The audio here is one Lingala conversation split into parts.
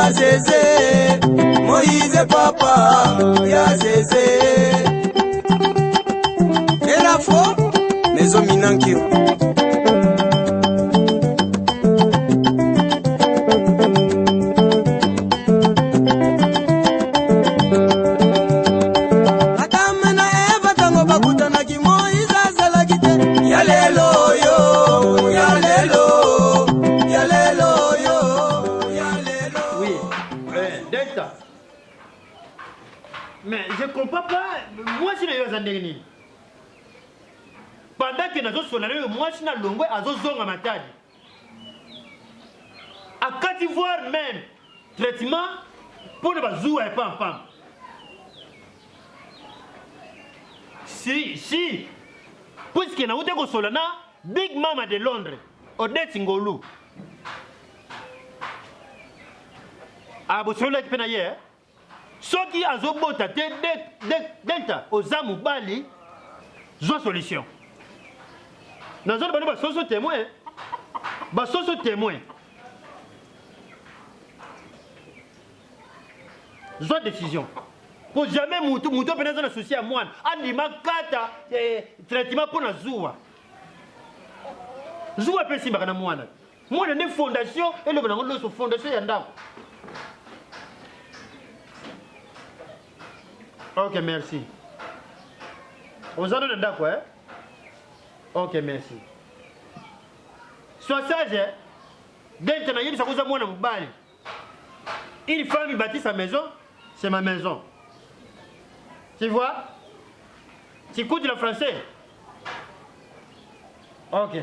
ya Zézé, Moïse papa ya Zézé. Et la fois, Maison Minankiro. Mais je ne comprends pas. Moi, je suis un dernier. Pendant que nous sommes moi, je suis un longue à Zozong à Matadi. À Côte d'Ivoire même, traitement pour ne pas jouer pam pam. Si. Puisque nous avons Solana, Big Mama de Londres, Odette Ngolu. Ah, vous savez que c'est hier. Ce qui a zobota delta aux âmes bali, j'ai solution. Nous avons besoin témoin. Témoin. J'ai décision. Pour jamais moutou pénètre dans souci à moi. Anima kata traitement pour la zoua. Zoua peut s'y marrer à moi. Moi, j'ai une fondation et le blanc de fondation yanda. Ok, merci. Vous en donnez d'accord, hein? Ok, merci. Sois sage, maintenant, il y a une femme qui bâtit sa maison, c'est ma maison. Tu vois? Tu écoutes le français? Ok.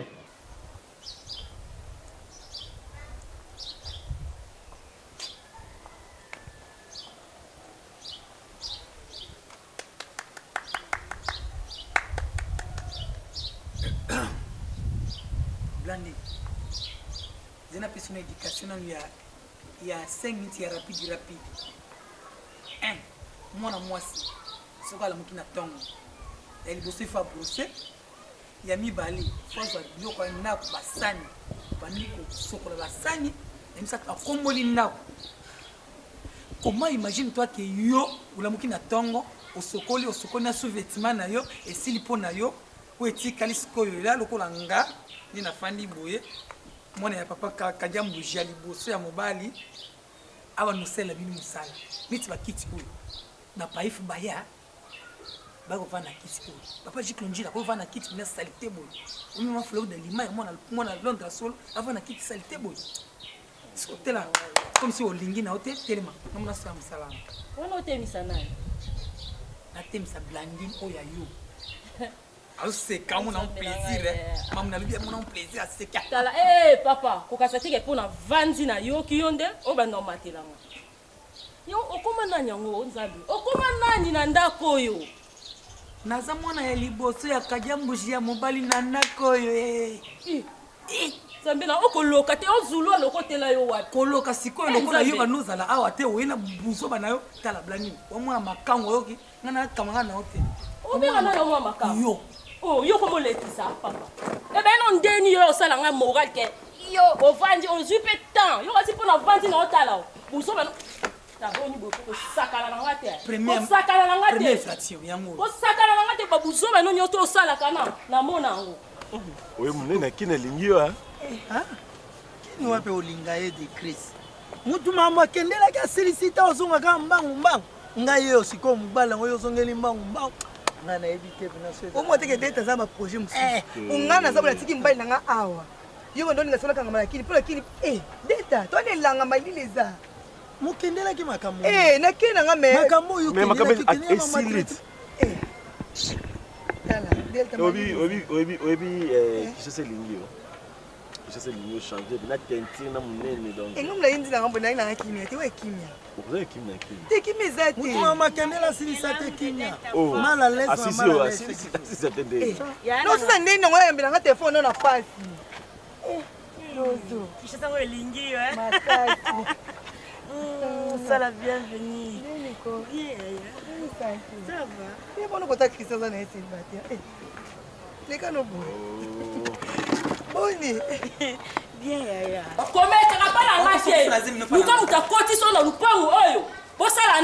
Blandi, j'ai une personne d'éducation, il y a 5 minutes, il y a rapide. Moi, c'est ce que je suis tongue. Il y a des brosser, il y a mis balai, il faut que je sois un basani, basani, et ça a comboli. Comment imagine-toi que yo, ou la mouki na tongo, au sokoli na sous-vêtement na yo, et si lipo na yo, ou eti kalisko yo, là, le kolanga, ni na fandi boye, moi na papa kadiambu jali boso ya mobali, awa no sela bini musala. Niti ba kiti ko. Na paifu baya. Ba ko vana kiti ko. Papa jiklonjila ko vana kiti na salité boye. Omi ma fleur de lima, moi na Londres sol, avant na kiti salité boye. C'est là. Comme si au lingi na hôtel tellement. Non na sa musala. On hôtel misana. Na tem sa blandine oya yo. C'est quand on a un plaisir, maman a un plaisir à se casser. Tala, papa, ko kasati ke pona vandi na yo ki yonde, o ba normatela ngo. Yo okoma nani ngo nzabi. Okoma nani na ndako yo. Naza mwana ya liboso ya kadiambuji ya mobali na ndako yo. Zambela okoloka te ozulu lokotela yo wapi. Koloka sikoyo lokola yo banozala awa te oyena buso bana yo tala blani. Wa mwana makango yoki ngana kamanga na hotel. Obera na yo makango. Yo. Oh, yo comme letisa papa. Eh ben non deni yo sala nga moral ke. Yo, o vandi on zupe temps. Yo asi pour na vandi na otala. Buso ba ta boni bo ko sakala na ngate. Première fraction yango. Ko sakala na ngate ba buso ba no nyoto sala kana na mona ngo. Oui, munene kina lingio ha. Kini wape olinga ye de Chris. Mutu mama kendela ka silicita ozonga ka mbangu. Ngai yo siko mbala ngoyo zongeli mbangu. Ngana ebite bina so. Omo teke data za ba projet musu. Ungana za bula tiki mbali nga awa. Yo ndo ninga sola kanga malakini pula kini data to ne langa malile za. Mukendela ki makambo. Na kina nga me. Makambo yo kendela ki kini mama Madrid. Tala, delta. Obi je sais lingio. Je sais lingio changer bina tenti na munene donc. Ngomla yindi na ngambo na nga kimia, ti we kimia. Vous kimia kimia. Te kimia zati. Mutu mama kendela silicita te kimia. Mala lesa mala lesa. Si c'était des. Non, ça n'est non yambela nga téléphone na face. Lozo. Tu sais ça lingi Makasi. Ça la bienvenue. Bien. Ça va. Et bon, côté Christian ça n'est pas bien. Les canaux. Boni. Bien yaya. Comment tu pas la lâcher? Nous comme ta cotition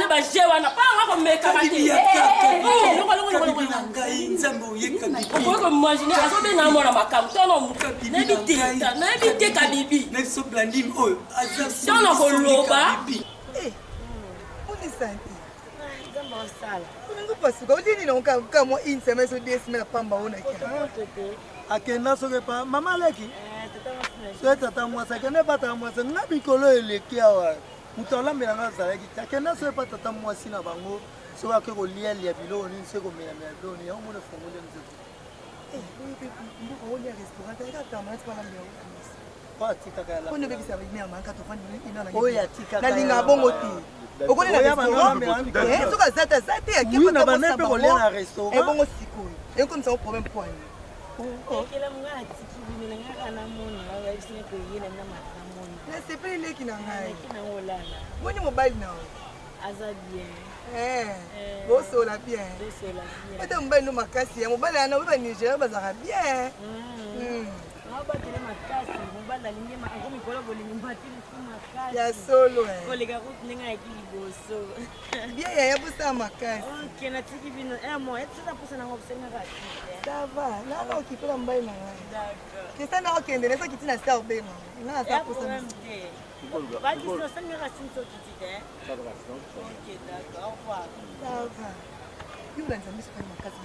baje wana pa nga komeka Kabibi mate ya kaka. longo Kabibi na ngai nzambe oyeka bibi. okoki komagine azobenga mwana makambo tono Kabibi nayebi na ngai. nayebi te kabibi Na biso Blandine oyo aza Tono koloba. Kabibi. unisanti olingi pasuka olini nonka mwa une semaine so 2 semaines apamba onakia akenda soki pa mama leki so tata mwasi akende pa tata mwasi nga mikolo eleki awa moto alambelanga azalaki te akenda soki pa tata mwasi na bango soki ake kolialia biloko nini soki komelamela biloko nini yango mona fongoli nzete mboka olia restaurant eka permanente palambela oyo atikaka ya pona obebisa meamaka tofandi oyo atikaka nalinga bongo te okoli na restaurant soki aza te aza te oui na bana mpe kolia na restaurant ebongo sikoyo ekomisa ngo problème poani nasepeli leki na ngai boni mobali na bosola bien ete mobali no makasi ya mobali ana oyo banigéria bazalaka bien ya solo bien yaya bosala makasi sava nana okipela mobali na ngai kesa na okende nesoki tina sa obenga nga aza posa olandisa miso kani makasi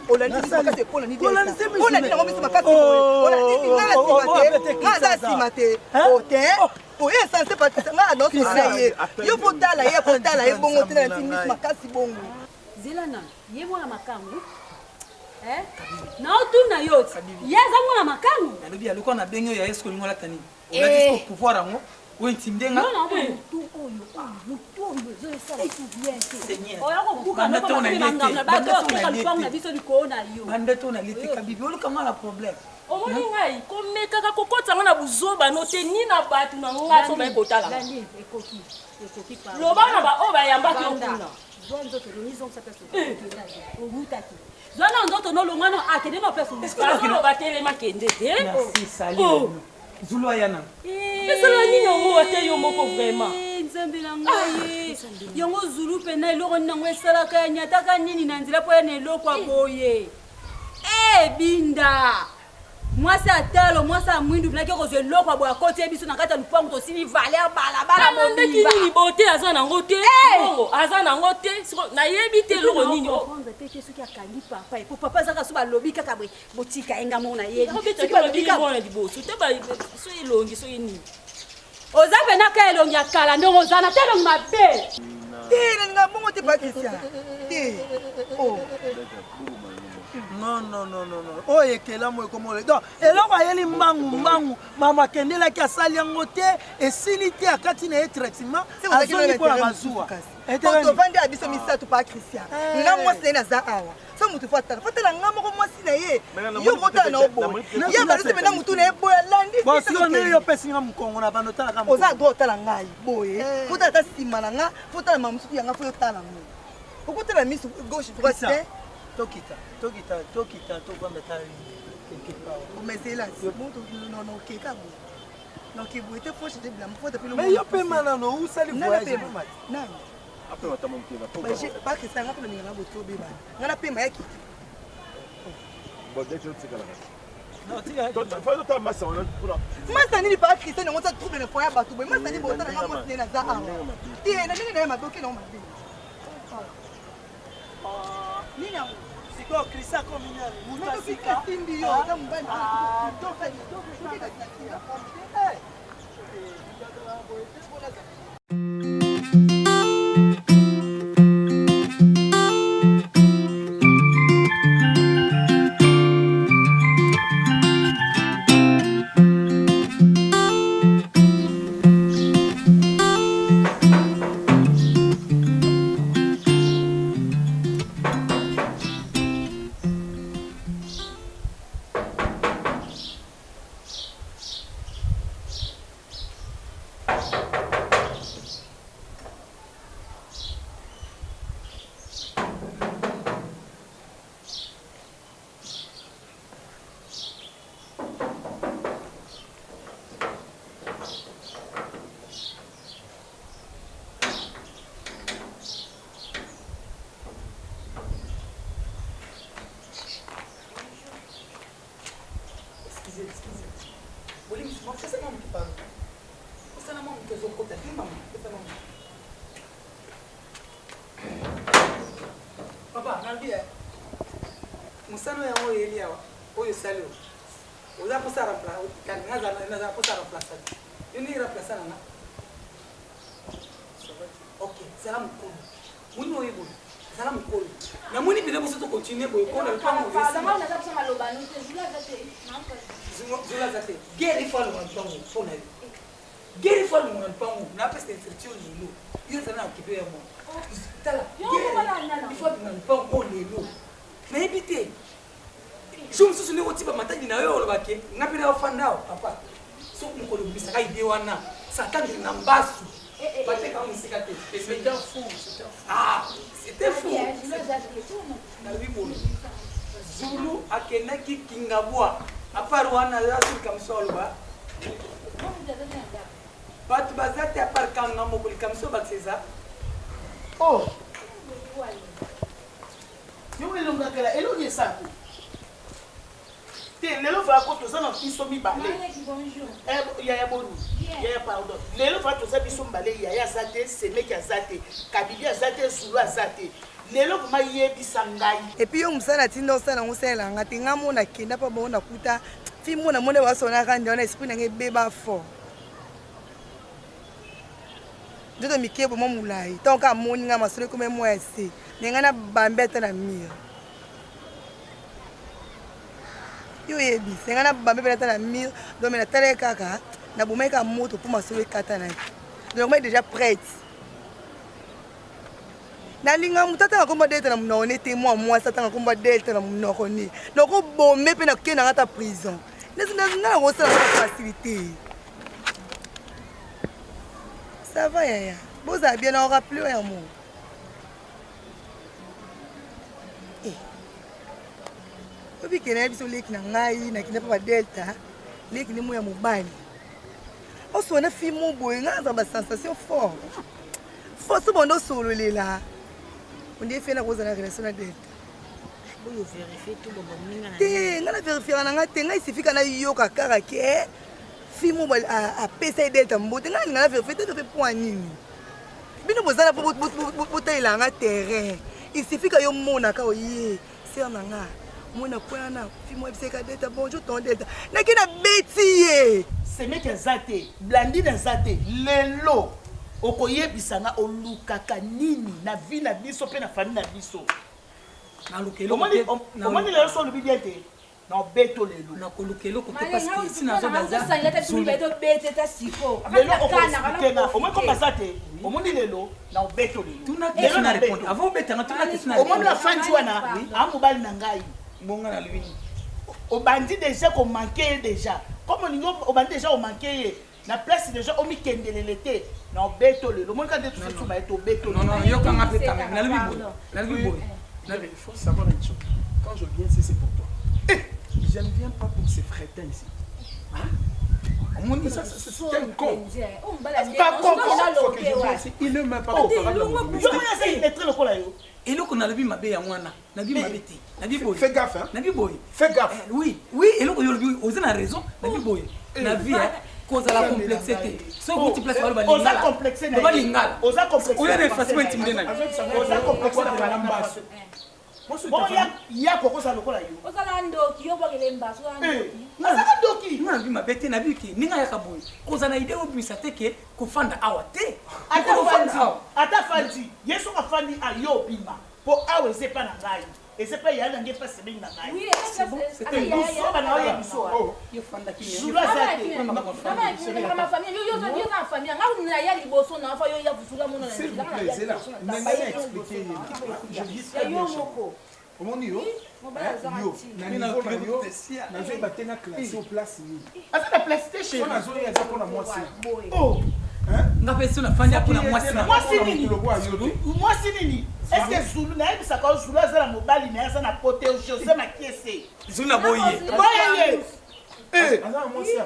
olandisa makasi epona ninango miso makasi nga aza nsima te ote oyo esanse patisa nga anosona ye yo potala ye potala ye bongo te nalati miso makasi bongo zelana ye mwana makangu naotuna yo ye aza mwana makangu nalobi aloko na benge oyo ayeske olingo olata nini olati pouvoir yango oyo intimide nga banda to na lete kabibi olukanga na problème omoni ngai komekaka kokotanga na buzoba no te ni na bato na ngai so baye kotala loba na baoyo bayambaki okuna zwana nzoto nolongwana akende bazolo batelema kende te zulu ayana esala nini yango ate yo moko vraiment nzambe na ngai yango zulu mpena eloko nini yango esalaka ya nyataka nini na nzela mpo ya na eloko aboye binda mwasi atalo mwasi amwindu binaki kozwa eloko aboye akoti ye biso na kati ya lupango tosili valer balabala mobimba nini bote aza nango te bongo aza nango te nayebi te eloko nini te te soki akangi papa po papa azaka so balobi kaka botika yenga moko na yebimona liboso te so elongi so nini oza mpena ka elongi ya kala ndongo ozana te elongi mabe te nalinga bongo te patricia te non oyo ekelamu ekomole donc eloko ayeli mbangu mama akendelaki asali yango te esili te akati na ye traitement azongi mpo na bazuwa tovandi ya biso misato pa christian nga mwasi na ye naza awa so motu fatala nga moko mwasi na ye yo kotala na oboye ye balisi mena motu na ye boye alandisi yo opesinga mokongo na bando otalaka oza droit otala ngai boye fotala ta nsima na nga fotala ma mosusu yanga fo yotala ngo okotala miso gauche droite te tokita tofanda ta omesela okeka boye nokeboye te fo chete bilamba fota pelo mais yo mpe manano usali voyage nani bakrisanga mpe naninga na botobe bana nga napema ya kiti masa nini pa kristian yango sa trouble na po ya bato boye masa nini botalanga mwasi nde naza awa te na ndenge na ye mabe oke nango mabe nini yango sikoyo krista kominyani mutu asika simbi yo oza mobali naza posa remplaçant yo ni remplaçant nanga ok zala mokolo moni oyo boye zala mokolo namoni pene boso tocontinue boye kona zulaza te guerre ifo alonga lupango mpona yo guerre ifo alonga lupango napesa instruction lelo yo ezala na okipe ya mwa tala ifo alonga lupango o lelo nayebi te jo mosusu ndenge otiba matadi na yo olobake nga mpena ofanda awa papa soki mokolo obisaka ide wana satangeli na mbasu bateka mosika te c'était fou nalobi bono zulu akendaki kingabwa apart wana asulika moso aloba bato baza te apart kanga mokolika moso bakiseza yo elongakela elongi esako te lelo fa ko toza na biso mibale yaya bonu yaya pardon lelo fa toza biso mibale yaya aza te semeki aza te kabili aza te zulu aza te lelo vuma yebisa ngai epuis yo mosala tinda osala yango osalelanga te nga mona kenda mpo bao nakuta fi mona mone wasonaka nde wana esprit nanga ebeba fort nzoto mike bomo molai ntango kaka moni nga masolo ekome mwa ya se nenga na bambe ata na mire yo yebisa nga na bambe pene ata na mire donc me natala kaka nabomai kaka moto mpo masolo ekata na ye donc mai déjà prête nalinga moto atanga komba delta na monoko ne te mwa mwasi atanga komba delta na monoko ne donc obome mpe nakende nanga ata prison nga na kosala nga facilité ça va yaya bozala bien na orappele oyo ya mo obikena ya biso leki na ngai nakende mpo badelta leki nde mo ya mobali osona fi mo boye nga aza basensation fort fort so bonde osololela onde fe na kozala relation na delta te nga na verifiera na nga te nga isifika na yoka kaka ke fi mo apesa ye delta mbote nga alinga na verifie te verifie mpo anini bino bozala mpo botalela nga terrain isifika yo monaka oye ser na nga mona po wana fi mo ebiseka delta bonjour ton delta naki na beti ye semeki aza te blandine aza te lelo okoyebisa nga olukaka nini na vi na biso mpe na fami na biso omoni lelo so olobi bien te na obeto lelo nakoluka eloko te parceke esi nazobazaomoni koma aza te omoni lelo na obeto leloomoni afandi wana amobali na ngai bonga na lwini obandi déjà komanke ye déjà comme olingi obandi déjà omanke ye na place déjà omikendelele te na obeto lelo omoni kande tususu baye tobeto yokanga mpe quand même nalobi boye il faut savoir une chose. Quand je viens ici, c'est pour toi. Je ne viens pas pour ces frétins ici. C'est un con. Pas con. Il ne m'a pas comparé. eloko nalobi mabe ya mwana nabi mabe te nabi boye fais gaffe hein nabi boye fais gaffe oui eloko yolobi oza na raison nabi boye na vie kozala complexe te so kuti place balo balingala oza complexe na balingala oza complexe oya refacement timide na oza complexe na balambaso bon ya kokosa lokola yo ozala ndoki yo bokele mbaso nazaka ndoki nga nabi mabe te nabi ki ninga yaka boye kozala ide obimisa te ke kofanda awa te ata fandi yesu afandi ayo obima mpo awa eza epa na ngai eza epa ya nange epa sebengi na ngai osoba na oyo biso zulu aza te omoni yo na niveau na yo nazoyeba te na classe au place nini aza na place te chéri nazoya eza mpona mwasi nga mpe so nafandi apona mwasi nini eske zulu nayebisaka zulu aza na mobali na ye aza na pote josé makiese zulu na boye boyeye aza na mwasi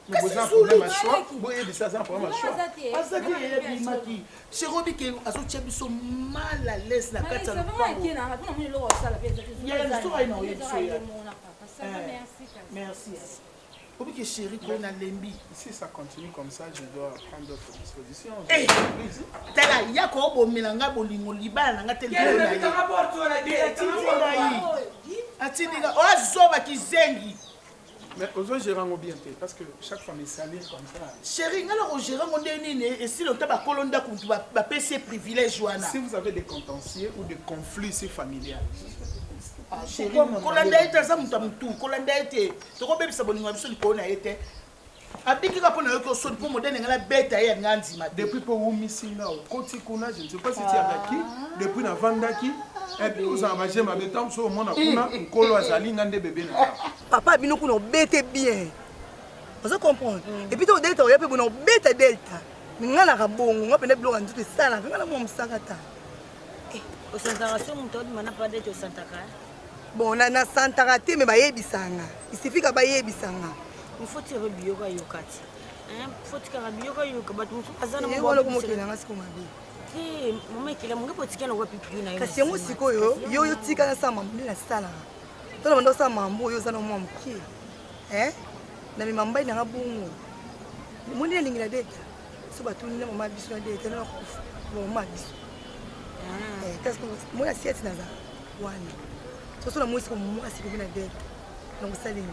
mais un problème à choix boyebisa aza na problème à choix azaki eyebimaki chérobi azotia biso mal à l'aise na kati ya lupango merci obiki chéri ko na lembi si ça continue comme ça je dois prendre d'autres dispositions tala ya ko bomela nga bolingo libala na nga te atindika oazoba kizengi Mais aux autres gérants ont bien fait parce que chaque femme est salée comme ça. Chérie, alors au gérant on est né et si longtemps ba kolonda ku ba PC privilège wana. Si vous avez des contentieux ou des conflits c'est familial. Ah chérie, kolanda ete za mutu mutu, kolanda ete. To ko bebisa boninga biso liko na ete. Abiki ka pona yoko so pour moderne ngala beta ya nganzi ma. Depuis pour vous missinga au koti kuna je ne sais pas si tu es avec qui depuis na vandaki. Et puis vous en mangez ma béton sur mon akuna nkolo azali ngande bébé na. Papa bino kuna bete bien. Vous comprenez? Et puis to delta ya pe bona beta delta. Ngala ka bongo ngapenda bilo nzuto sala ngala mo msakata. Au Santara muto di mana pas d'être au Santara. Bon na Santara te me bayebisanga. Il suffit ka bayebisanga. Il faut tirer bioka yokati. Hein? Faut tirer bioka yoka but muso azana mo wala ko kila ngasi ko mabi. Mama ikile mungu potikana kwa pipi na yo. Kasi yango sikoyo yo tika na sama mbila sala. Tona mando sa mambo yo sana mo mki. Na mi mambai na ngabungu. Mundi lingila deta. So batuni na mama biso na deta na ko mama biso. Parce que moi assiette naza wana. So na mwisi ko mwasi ko na deta. Na kusalini.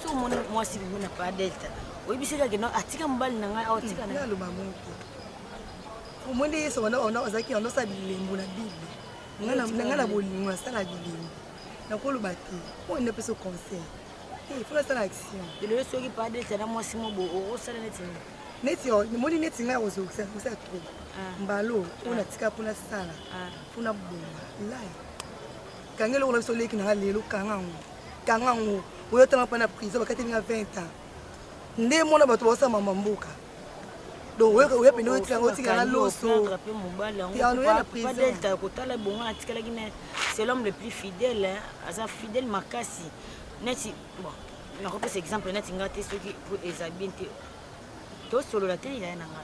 So mwasi ko na pa deta. Oyibisika ke no atika mbali na ngai atika na lo mamuntu. Mwende yeso wana ozaki ndo sa bilembu na bible. Ngana bolingo sala bilembu. Na ko lo bati. O ne peut se conseil. Il faut faire l'action. De le soki pas de tena mwasi mobo o sala neti. Neti yo, moni neti nga ozo kusa trop. Mbalo, ona tika pona sala. Pona bomba. Lai. Kangelo ona so leki na lelo kangango. Oyo tama pana prison bakati nga 20 ans. Nde mona bato bosa mama mboka. Donc oyo peno tika ngotika na loso. Attraper mobala. On est la prison. Pas delta kotala bonga atikala kine. C'est l'homme le plus fidèle, asa fidèle makasi. Neti bon, na ko pesa exemple neti ngate soki pour ezabinte. To solo la télé ya nanga.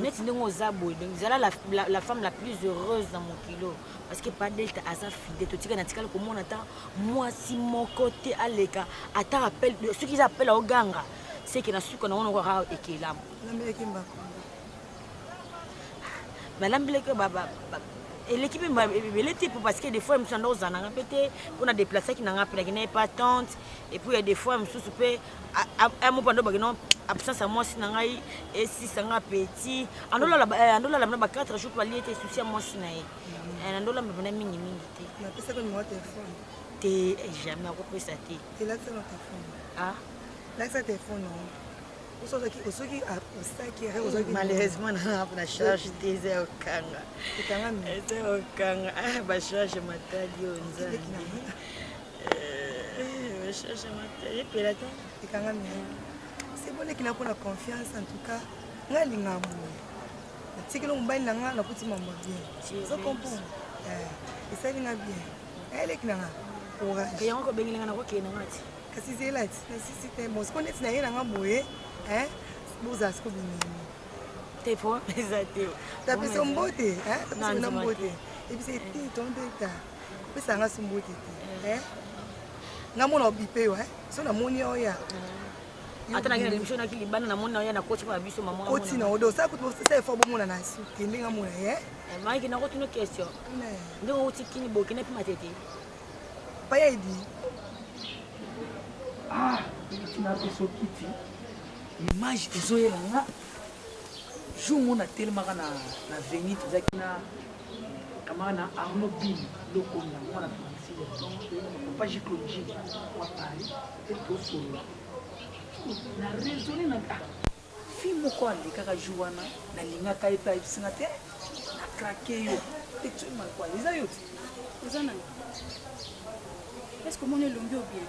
Neti ndongo zabo donc zala la femme la plus heureuse dans mon kilo parce que pas delta asa fidèle to tika na tika ko mona ta moi si mon côté aleka ata rappel ce qu'ils appellent au ganga c'est que na suka na ono ko ha ekelamu. Na mbeki mbako. Malambele que baba et l'équipe elle était parce que des fois nous sommes en répéter on a déplacé qui n'a pas tante et puis il y a des fois nous peut un mot pendant que non absence à moi si nangai et si ça nga petit andola la 4 jours pour aller te souci à moi si nae andola me venait mingi te na pesa ko numéro téléphone te jamais ko pesa te et là c'est notre téléphone là c'est téléphone malheureusement na charge des okanga okanga ba charge matadi onza charge matadi pelata ikanga mia c'est bon que na pona confiance en tout cas ngalinga mo tikelo mbali nanga na kuti mama bien ça comprend et ça linga bien elle est nanga courage yango ko bengelenga na ko kena ngati kasi zelati nécessité bon ce qu'on est na yena ngaboye Bouza ce que vous avez. T'es fort, t'as fait son beauté, t'as fait son beauté. Et puis c'est ton déta. Puis ça a son beauté. N'a mon obipé, son amoni oya. Attends, il y a une chose qui libane na mona oya na coach pa biso maman. Coach na odo, ça coûte ça faut bon na su. Kende nga mona Mike na ko tuna question. Ndo uti kini boke na pima tete. Pa ya idi. Tu n'as pas so kiti. Image ezoyelanga jour mona telemaka na veni tozalaki na kamaka na arnaud bin lokonda mwana papa jicloji wa paris e tosolola na raisonne na fi moko alekaka jour wana nalingaka ye mpe ayebisinga te na krake yo etyemaka eza yo te oza nani est ce que omoni elongi o bien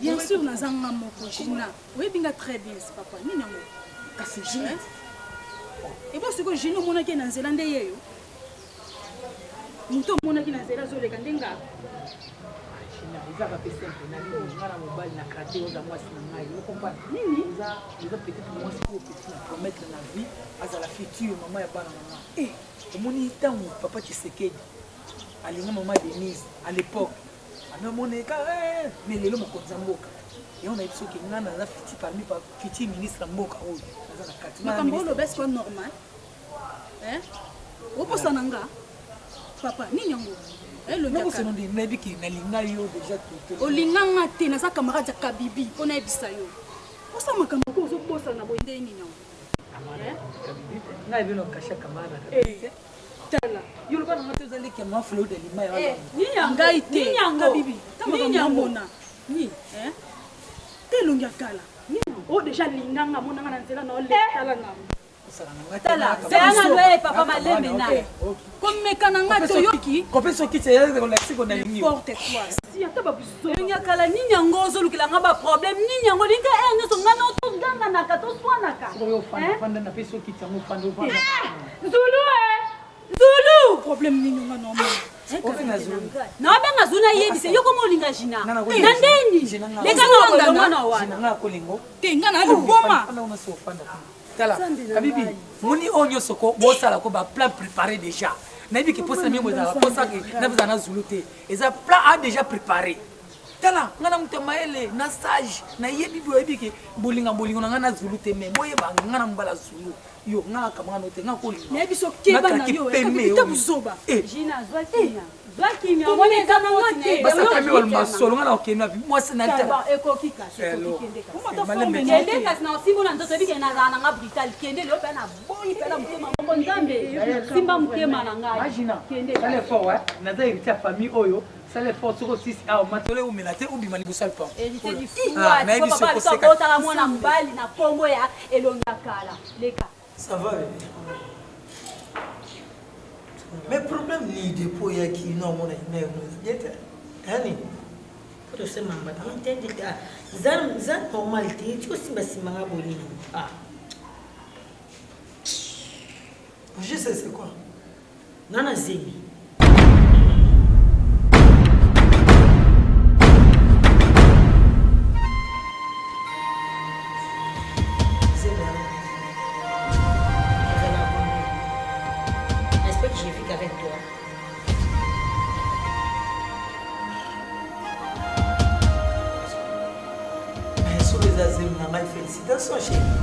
bien sûr nazanga moko Gina oyebinga très bien ce papa nini yango kasi Gina et bon sikoyo Gina omonaki na nzela nde yeyo moto omonaki na nzela azoleka nde nga ezaka mpe simple nalinga na mobali na krate oza mwasi na ngai okompane nini eza peut-être mwasi oyo petit na promettre na vie azala future mama ya bana mama omoni ntango papa Tshisekedi alinga mama Denise à l'époque anamoneka mais lelo mokonzi ya mboka ye on a dit soki nga naza fiti parmi fiti ministre ya mboka oyo naza na kati makambo oloba est-ce que normal oposa na nga papa nini yango nakosenonde nayebi ke nalinga yo déjà toto olinganga te naza camarade ya kabibi mpo nayebisa yo osa makambo ko ozobosana boye nde nini yango ngai bino kasha camarade tala yo loba nanga te ozaleki ya maflo de lima ngai te kabibi tamona ni te elongi ya kala o déjà linganga monanga na nzela na oletala namo tala zeyanga loye papa maleme na komekana nga toyoki kope soki teyelexiko na lingi porte toi si ata babuso ya kala nini yango ozolukela nga baproblème nini yango linga nyonso nga na otoganganaka toswanaka fanda na pe soki tiango fanda Zulu problème nini nga na naobenga zuna yebise yo komo olinga jina na ndeni lekanga mwana wana kolingo te nga na liboma tala kabibi moni oyo nyonso ko bosala ko baplan préparé déjà nayebi ke mposa mie bozala posaki nabozala na zulu te eza plan a déjà préparé tala nga na moto mayele na sage nayebi boyebi ke bolinga na nga na zulu te me boyeba nga na mobala zulu yo nga kamwana te nga kolinga nayebi so keba na yo ekabita buzoba jina zwakimia omonekana wote basakami walmasolo nga na okemia mwasi na ekoki kende kasi na osimbola nzoto ebike nazala na nga brutal kende leo mpe na boyi mpe na motema moko nzambe simba motema na ngai sale fort naza hérité ya famille oyo sale fort soko sisi awa matole umela te ubima liboso ya lipan hérité du fuwataka mwana mobali na kombo ya elongi ya kala leka ça va mais problème ni dépôt ya ki no mona ina yo yete hani pour se mamba entende zan normalité tu aussi basima nga boni je sais c'est quoi nana zemi avec toi. Mais sur les azims, félicitations chérie.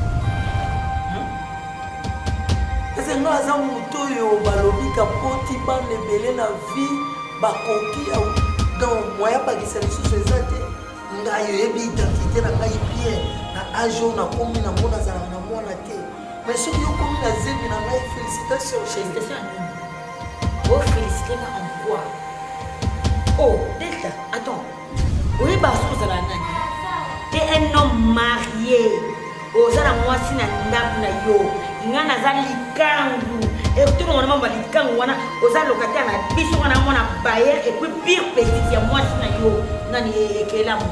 Parce que nous avons un balobi kapoti bande belé na vie bakoki donc moyen pas que ça sous les até ngayo yebi identité na ngai bien na ajo na komi na mona za na mona te mais sur yo komi na zemi na ngai félicitations chérie. Oh, félicitez-moi en quoi? Oh, Delta, attends. Oui, bah, ce que ça t'es un homme marié. Oh, ça la moi si na ndap na yo. Nga na za likangu. Et tout le monde m'a likangu wana. Oh, ça locataire na biso wana mona bayer et puis pire petit ya moi si na yo. Nani ekela mo.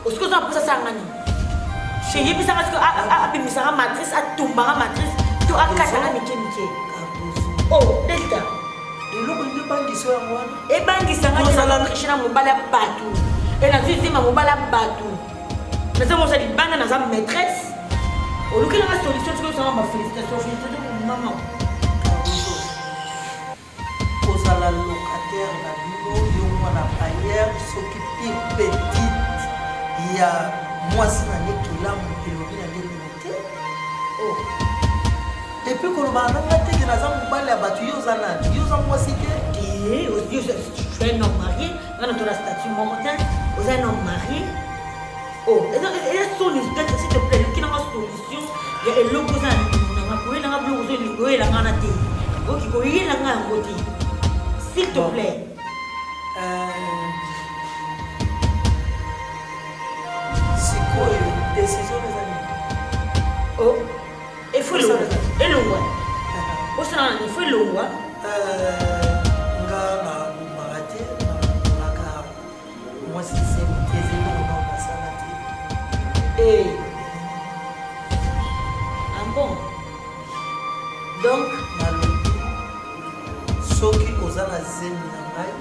Oh, ce que ça pour ça ngani. Chez yebi ça parce que a matrice a tumbara matrice. Tu a katana mike. Oh, Delta. ebangisa nga triche na mobala bato e nazwisima mobala bato naza mosa libanda naza maîtresse olukelanga solution soki osanga bafélicitation mama ozala locataire na bino yo mwana bayer soki pire petite ya mwasi na nde kelamu elobi na nde bino te depuis kolobana nanga teke naza mobali ya bato yo oza nani yo oza mwasi te tu es un homme marié, on a la statue momentane, vous êtes un homme marié. Oh, et son s'il te plaît, qui n'a pas de solution, il y a l'opposant, s'il te plaît. C'est quoi une décision des amis? Oh, il faut le voir. Et le voir. Au sein, il faut le voir. Ah bon? Donc, soki oza na zemi na ngai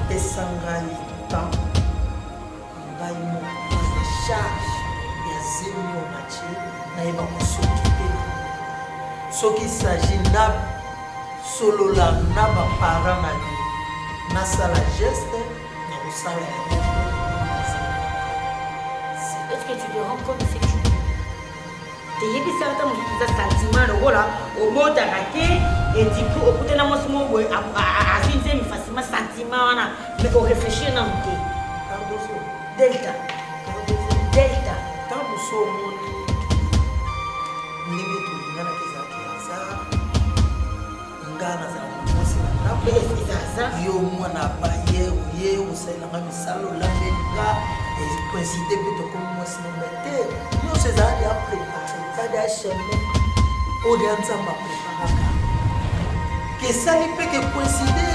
pesa ngai temps ngai moko na charge ya zemi oyo natie nayeba kosoki te soki s'agit na solola na baparent na ye nasala geste na kosala yango. Est-ce que tu te rends compte de ce que tu dis? Tu as un sentiment de voilà, au mot d'arrêter. Et du coup, au côté de moi, à une facilement sentiment, mais au réfléchir dans le thé. Delta. Delta. Tant que ça, on est yo mwana baye oye osalelanga misala olambelika coïncide mpe tokomi mwasi nomba te nyonso ezalaki aprépare ezali acheme oyo ya nzambe apreparaka kesali mpe kecoïncide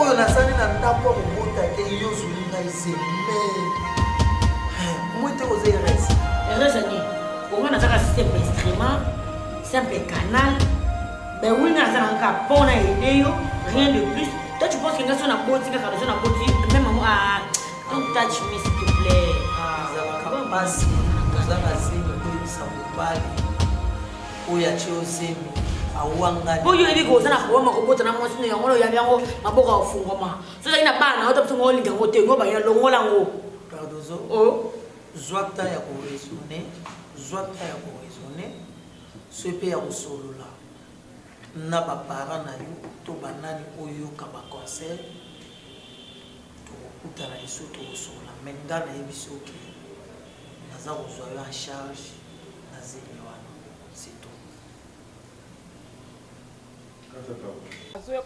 oyo nazali na ndako ya kobota te yo ozwi ngai zeme moi te koza erese erese ani onga nazaka simple instrument simple canal ben oui nazalaka mpona ede yo rien de plus. Toi, tu penses que quand on a bâti, même moi, don't touch me s'il te plaît. basi oza na zemi okoyebisa mobali oyo atie ozemi awangani po yo ebi koza na koma kobota na mwasi na yango oyo yango maboko afungoma so zaki na bana oto biso ngolinga ngo te ngo bayina longola ngo pardozo zwa ta ya koraisonne so mpe ya kosolola na bapara na yo to banani oyoka baconseil tokokutana liso tokosola me nga nayebi soki naza kozwa yo en charge na zemi wana seto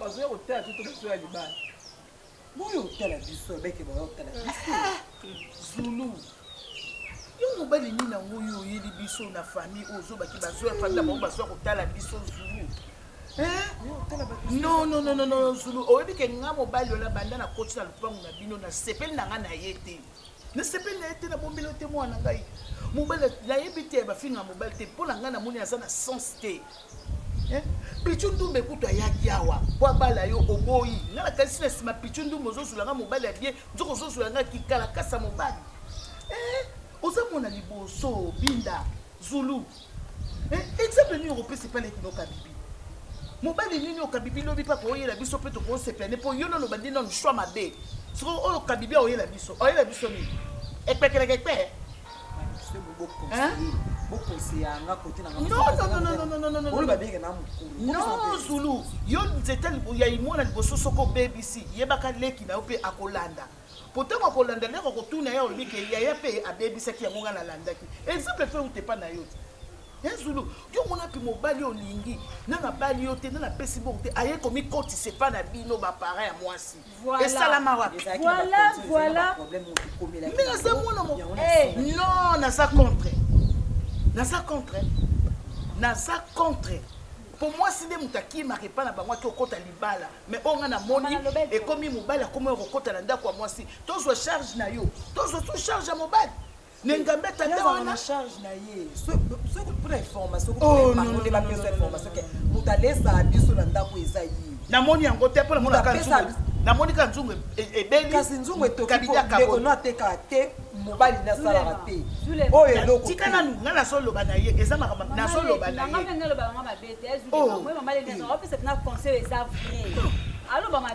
bazoya kotala to bazoya libala boyo otala biso ebeke boya otala biso zulu yo mobali nini yango oyo oyeli biso na famille oyo ozobaki bazoya fanda bango bazoya kotala biso zulu non zulu oyebi ke nga mobali ola banda na koti na lupango na bino na sepeli na nga na ye te nasepeli na ye te na bombeli te mwana ngai mobali nayebi te bafinga mobali te mpo na ngai namoni aza na sens te pichu ndumbe kutu ayaki awa po abala yo oboyi nga na kalisi na nsima pichu ndumbe ozozulanga mobali ya bien nzoko ozozulanga kikala kasa mobali oza mona liboso binda zulu exemple nini okopesi epa lekinoka bibi mobali nini okabibi lobi mpa koyela biso mpe tokoseplane mpo yo naloba ndi nano shwa mabe soko oyo okabibi oyela biso nini ekpekeleke ekpe non zulu yo nzete ya imona liboso soko obebisi yebaka leki na yo mpe akolanda po ntango akolanda leki akotuna ya olike yaya mpe abebisaki yango nga nalandaki exemple fe utepa na yo zulu yo mona mpe mobali olingi nanga bali yo te nana pesi bongo te aye komikotisa epa na bino bapara ya mwasi esalama wapi me naza mwana non naza contre po mwasi nde moto akimaka epa na bango ake okota libala me onga na moni ekomi mobali akomi okokota na ndako ya mwasi tozwa charge na yo tozwa so charge ya mobali nengambe tata wana charge na ye soki mpona information bango nde bapesa information ke moto alesa biso na ndako eza ye namoni yango te mpo namoni ka nzungu ebeli kasi nzungu etokilekono atekaka te mobali nasalaka te oyo eloko tika nanu nga nazoloba na ye eza makambo nazoloba na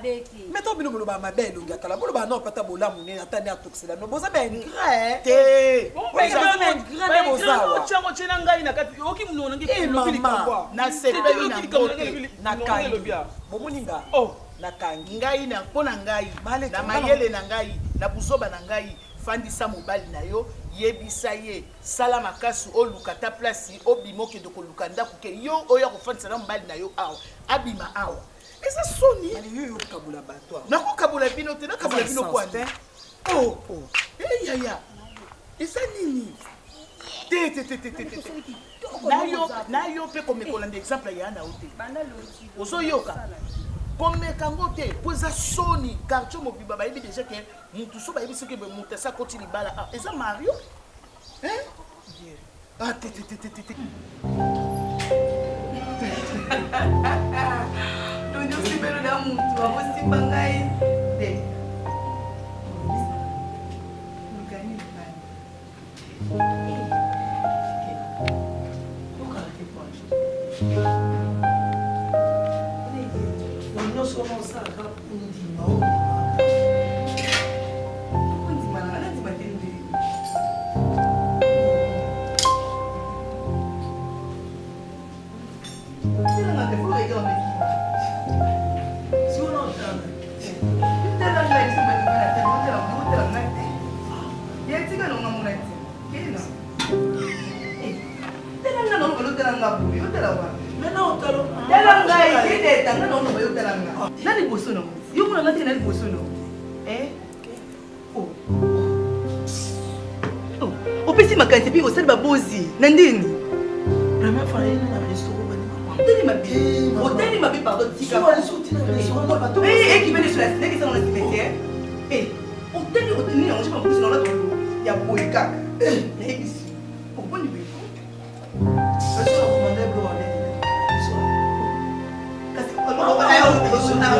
ye meto bino boloba mabe elongi ya kala boloba na opata bolamu nene atani atokisela no boza baingrat te bozawacango tiena ngai na kati oki mnonangilobilikabwa na sepeli na ngote na kangi bomoni nga na kangi ngai na mpo na ngai na mayele na ngai na buzoba na ngai fandisa mobali na yo yebisa ye sala makasi oluka ta place obima okende koluka ndako ke yo oyo akofandisa na mobali na yo awa abima awa eza soni nakokabula bino te nakabula bino kwani yaya eza nini nayo mpe komekola nde exemple ya na yo te ozoyoka komeka ngo te po eza soni quartier mobiba bayebi deja ke mutu so bayebi soki moto asa koti libala eza mario tondi osibelo na mutu akosimba ngai te otalanga boye otalawa maintenant otalo talanga ikideta nga na onoba yotalanga nani liboso no yo mona ngati na liboso no opesi makanisi mpe osali babozi na ndini première fois yena na restaurant otali mabe pardon ekibele sur la sineke sango na cimetière otali otali yango jepa mpusi nanga tolo ya boye kaka nayebisi oponi beko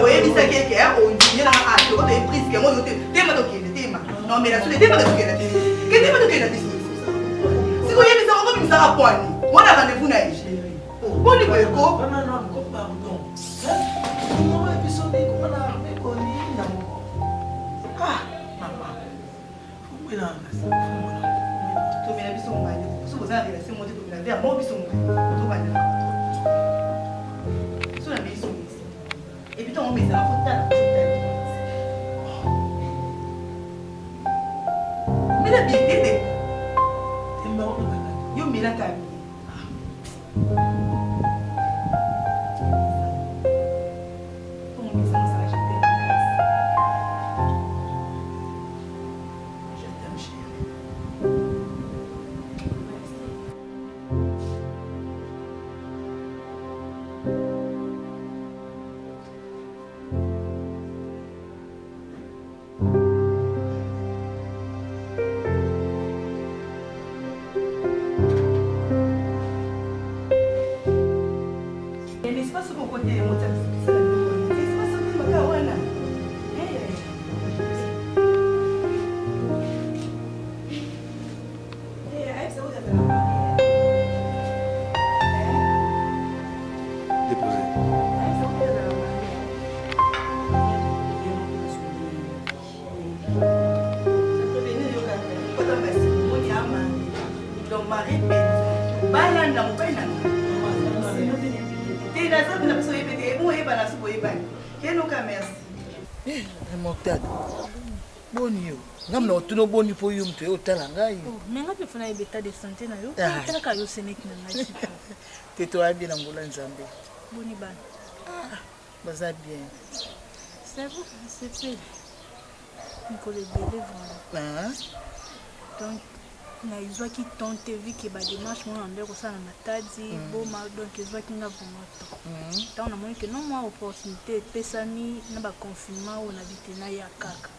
oyebisaki eke ondinyelanga ate okotoye prise yango yo te tema tokende tema nomela sule tema tokenda te ke tema tokenda te sikoyebisa okobimisaka pwani wana rendez-vous na ye poni boyeko tomela biso mobali soki oza na relation mo te tomela ver mo biso mobali tobanda so na biso misi epi ntango omesana fotala mela bietete yo melaka ngam na otuna boni po yo mtu otala ngai menga pe funa ebeta de santé na yo tala ka yo seneki na ngai teto abi na ngola nzambe boni bana baza bien c'est bon c'est fait Nicolas Bélé voilà donc na izwaki tonte vi ke ba démarche mo ande ko sana matadi boma donc izwaki nga vomoto donc na moni que non moi opportunité pesami na ba confinement on habite na ya kaka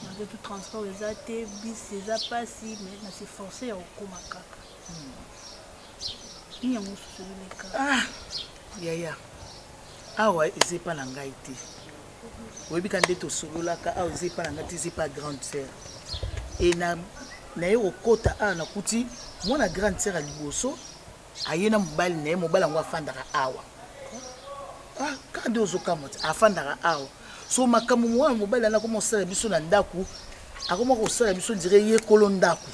malgré tout transport exacté bis eza pasi mais na se forcer ya okoma kaka ni yango sosoleka yaya awa ezepa na ngai te oyebi ka nde tosololaka awa ezepa na ngai te ezepa grande sœur e naye kokota awa nakuti mwana grande sœur ya liboso aye na mobali na ye mobali yango afandaka awa kaka nde ozokama te afandaka awa so makambo mwana mobali ana koma kosala biso na ndako akoma kosala biso dire ye kolo ndako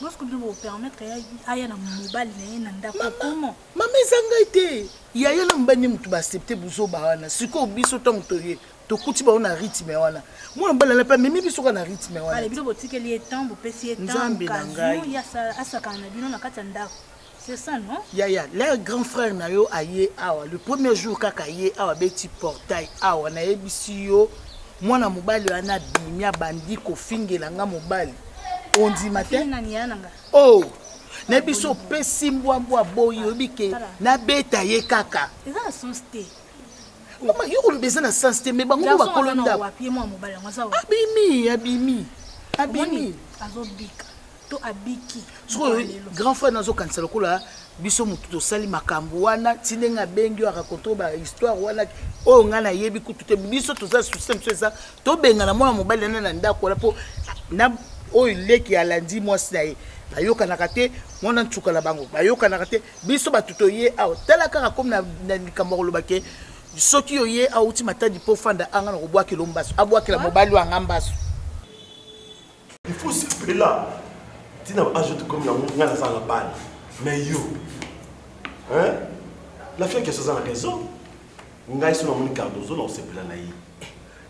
lorsque nous vous permettre aya na mobali na ye na ndako comment mama eza ngai te yaya na mobali mutu baaccepte buzoba wana sikoyo biso ntango toye tokuti bao na rythme wana mwana mobali ana mpe amemi biso ka na rythme wana ale biso botikeli ye temps bopesi ye temps nzambe na ngai asakana na bino na kati ya ndako. C'est ça, non? Yaya, leur grand frère na yo aye awa. Le premier jour kaka aye awa beti portail awa na yebisi yo mwana mobali wana bimia bandi ko fingela nga mobali. On dit matin. Oh. Na biso pesi mbwa boyo bike na beta ye kaka. Eza sens te. Mama yo ko bezana na sens te me bango ba kolonda. Abimi. Azobika. To abiki so grand frère nazo kansala kola biso mutu to sali makambo wana tinenga bengi wa raconter ba histoire wana o ngana yebi kutute biso to za système ça to benga na mwana mobali na ndako la po na o leki alandi mwasi na ye bayoka na kate mwana ntuka la bango bayoka na kate biso batuto ye aw tala kaka comme na likambo lobake soki yo ye auti matadi po fanda anga na kobwaki lombaso abwaki la mobali wa ngambaso il faut se là. Tu n'as pas ajouté comme la balle. Mais yo, hein? La fille qui est sur la raison, on a ici mon Cardozo, on s'est plein naïe.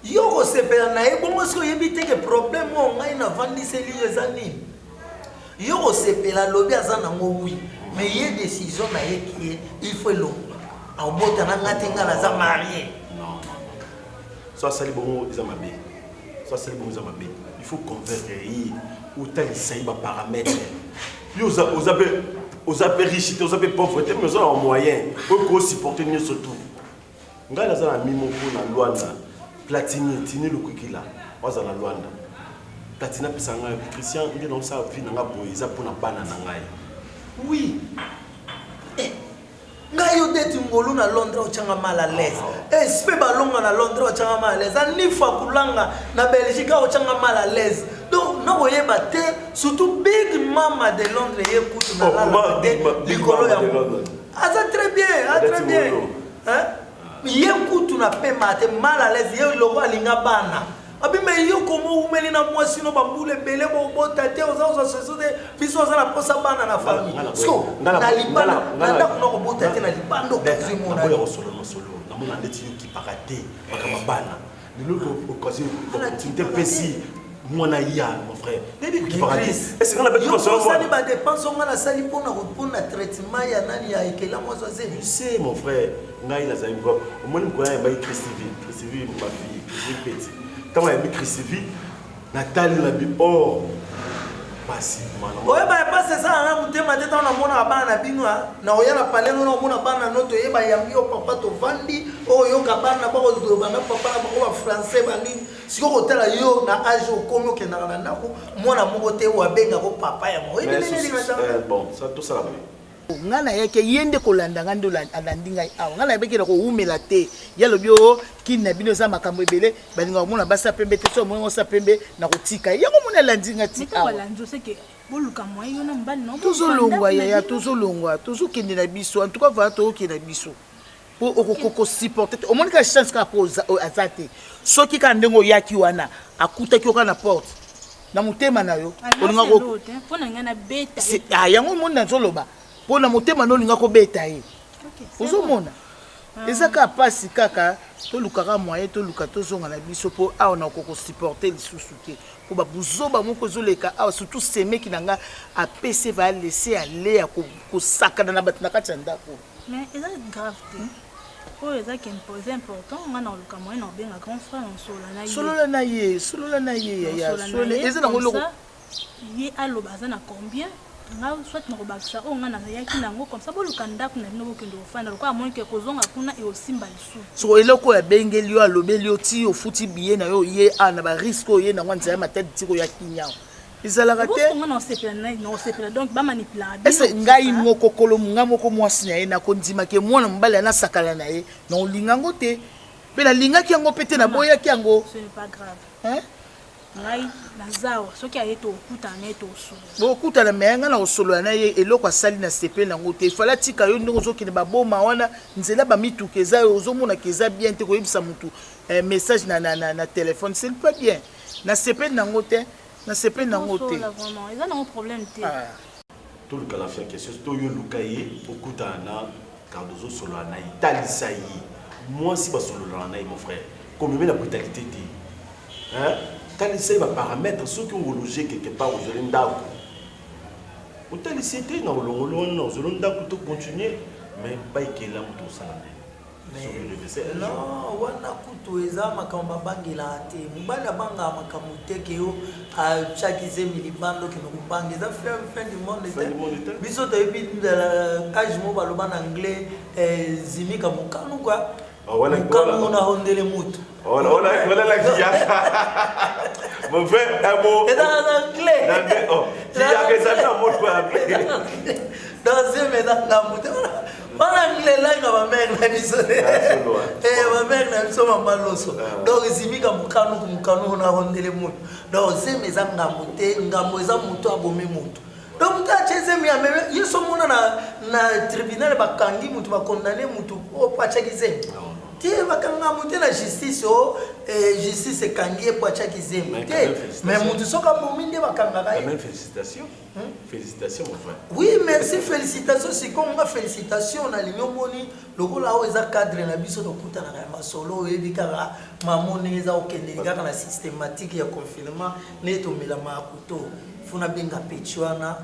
Yo, on s'est plein naïe. Bon, moi, ce que j'ai que problème, on a une vendu ces livres années. Yo, on s'est plein lobby à Zanango, oui. mais il y a des décisions qui il faut l'eau. En beau temps, on a marié. Non. Soit c'est bon, ils ont mabé. Soit c'est bon, ils ont mabé. Il faut convertir. Ou tel c'est un paramètre. Vous avez richité, vous avez pauvreté, mais vous avez un moyen pour supporter mieux surtout. Vous avez un mimo pour la Luanda. Platini, tini le kukila. Vous avez la Luanda. Platina pisanga Christian, il est dans sa vie dans la boïsa pour la banane. Oui. Ngayo deti ngolu na Londres ochanga mal à l'aise. Spe balonga na Londres ochanga mal à l'aise. Ani fa kulanga na Belgique ochanga mal à l'aise. Donc na voyez baté surtout big mama de Londres écoute na la likolo ya. Ah ça très bien, très bien. Hein? Yécoute na pe maté mal à l'aise, yé logo alinga bana. Abi me yo komo umeli na moi sino bambule bele bo tate oza société biso za na posa bana na famille. So na libana na ko bo tate na libando kazi mo na yo solo na mona ndeti yo ki parate makama bana. De l'autre occasion opportunité précis mona ya mon frère. Ki parate. Est-ce qu'on a besoin de solo moi? Ça ba dépense on na sali pour na traitement ya nani ya ekela moi zo ze. Je sais mon frère, ngai la zaim ko. Au moins ko ya ba Christivi ma fille, je petit. Quand on a mis Christivi, Nathalie l'a dit, oh, passivement. Oui, c'est ça, on a monté ma tête, on a mon abana na binoa, na oya na palais, on a mon abana notre yeba yambi au papa to vandi, oh yo kabana ba ko do bana papa na ba français bani, si ko tela yo na âge au komo ke na na ko, mo na mo te wa benga ko papa ya mo. Bon, ça tout ça là. Ngana yake yende kolanda ngando alandi ngai awa ngana yebekela ko umela te ya lobio kina bino za makambo ebele balinga mona basa pembe te so mona sa pembe na kotika yango mona landi ngati awa lanzo seke boluka moyo yona mbali no tozolongwa ya tozolongwa tozokende na biso en tout cas va to okende na biso po okoko supporter o mona ka chance ka poza azate soki ka ndengo yaki wana akutaki oka na porte na mutema na yo olinga ko pona ngana beta yango mona nzoloba pona motema nolinga kobeta ye ozomona ezaka pasi kaka tolukaka moyen toluka tozonga na biso po awa na koko supporter lisusu te po babuzoba moko ezoleka awa surtout semeki nanga apese va laisser aller ya kosakana na bato na kati ya ndako. Mais eza grave te oyo eza ke impose important nga na oluka moyen na obenga grand frère solola na ye ya eza nango loko ye aloba aza na combien nga soit na kobakisa o nga na yaki nango comme ça boluka ndako na bino bokende ofanda lokwa amoni ke kozonga kuna e osimba lisu so eloko ya bengeli yo alobeli yo ti ofuti biye na yo ye ana ba risque ye na ngwanza ya matete tiko ya kinyao ezalaka te nga na osepela donc ba manipula ese ngai moko kolo nga moko mwasi na ye na kondima ke mwana mbala na sakala na ye na olinga ngo te pe na linga ki yango pete na boya ki yango ce n'est pas grave hein ngai nazawa soki ayeto okuta na eto osolo bokuta na menga na osolo na ye eloko asali na sepe nango te fala tika yo ndongo zokende baboma wana nzela ba mituka eza ozomona keza bien te koyebisa mutu message na téléphone c'est pas bien na sepe nango te na sepe nango te vraiment eza nango problème te tout le cas la fait question to yo lukaye okuta na kardozo solo na italisa yi moi si ba solo na mon frère comme même la brutalité te hein. Quand il va paramètres, ceux qui ont logé quelque part aux Zolindako. Autant les c'était dans le Rolon, aux Zolindako, tout continuer, mais pas qu'il a tout ça. Non, on a coutu eza makamba bangela te. Mbala banga makamute ke yo a chaque milibando ke no banga eza fin du monde. Biso to ebi de cage mo baloba en anglais zimika mukanu kwa. Mukanu na hondele mutu. Voilà la kia. Mon frère, un mot. Et dans l'anglais. Qui a que ça dans mon frère. Dans ce médecin là, en anglais là, il va mère na biso. Ma mère na biso mambaloso. Donc zimika mukanu na hondele mutu. Donc ce médecin ngambo eza mutu abomi mutu. Donc ta cheze mi ameme yeso mona na tribunal bakangi mutu ba condamner mutu o pachakize. Tie bakanga mutu na justice o justice kangie po achakizemu. Mais mutu soka bominde bakanga kai. Même félicitations. Félicitations mon frère. Oui, merci félicitations c'est comme ma félicitation na linyomoni lokola o eza cadre na biso to kuta na ma solo ebikara mamoni eza okende kaka na systématique ya confinement neto mila makuto funa benga pechuana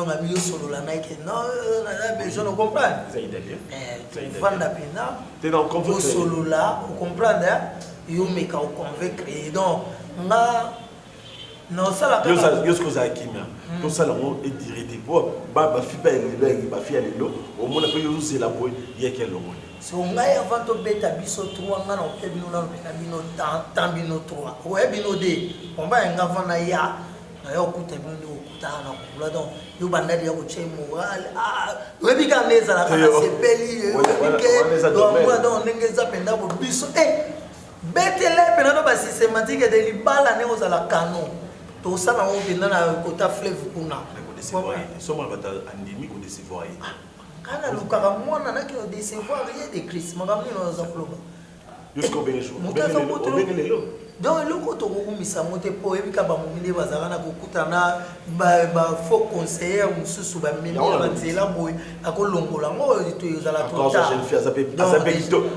on a mis sur la Nike. Non, on a besoin de comprendre. C'est italien. Vanda pena. T'es dans le Au solo là, vous comprenez? Yo me ka convaincre. Donc, non ça la. Yo ce que ça kimia. Tout ça là on est direct. Ba fi ba ele ba fi alelo. Au moins après yo c'est la boy yeke lo. So ngai avant to beta biso 3 ngana o bino na bino tambino 3. O bino de. On va ngava na ya. Yo kuta bino okuta na kula donc yo banda de ko che moral. Webi ka neza la ka sepeli. Donc donc ngeza penda bo biso betele pena do ba systématique de libala ne ozala canon. To ça na o bina na kota fleuve kuna. Somo bata andimi ko décevoir. Kana lukaka mwana na kilo décevoir rien de Christ makamni no za floba jusqu'au benjo donc loko to ko misa mote po ebika ba mumile bazaka na kokuta na ba faux conseiller mususu ba mimi ba nzela boy akolongola ngo to yozala to ta jeune fille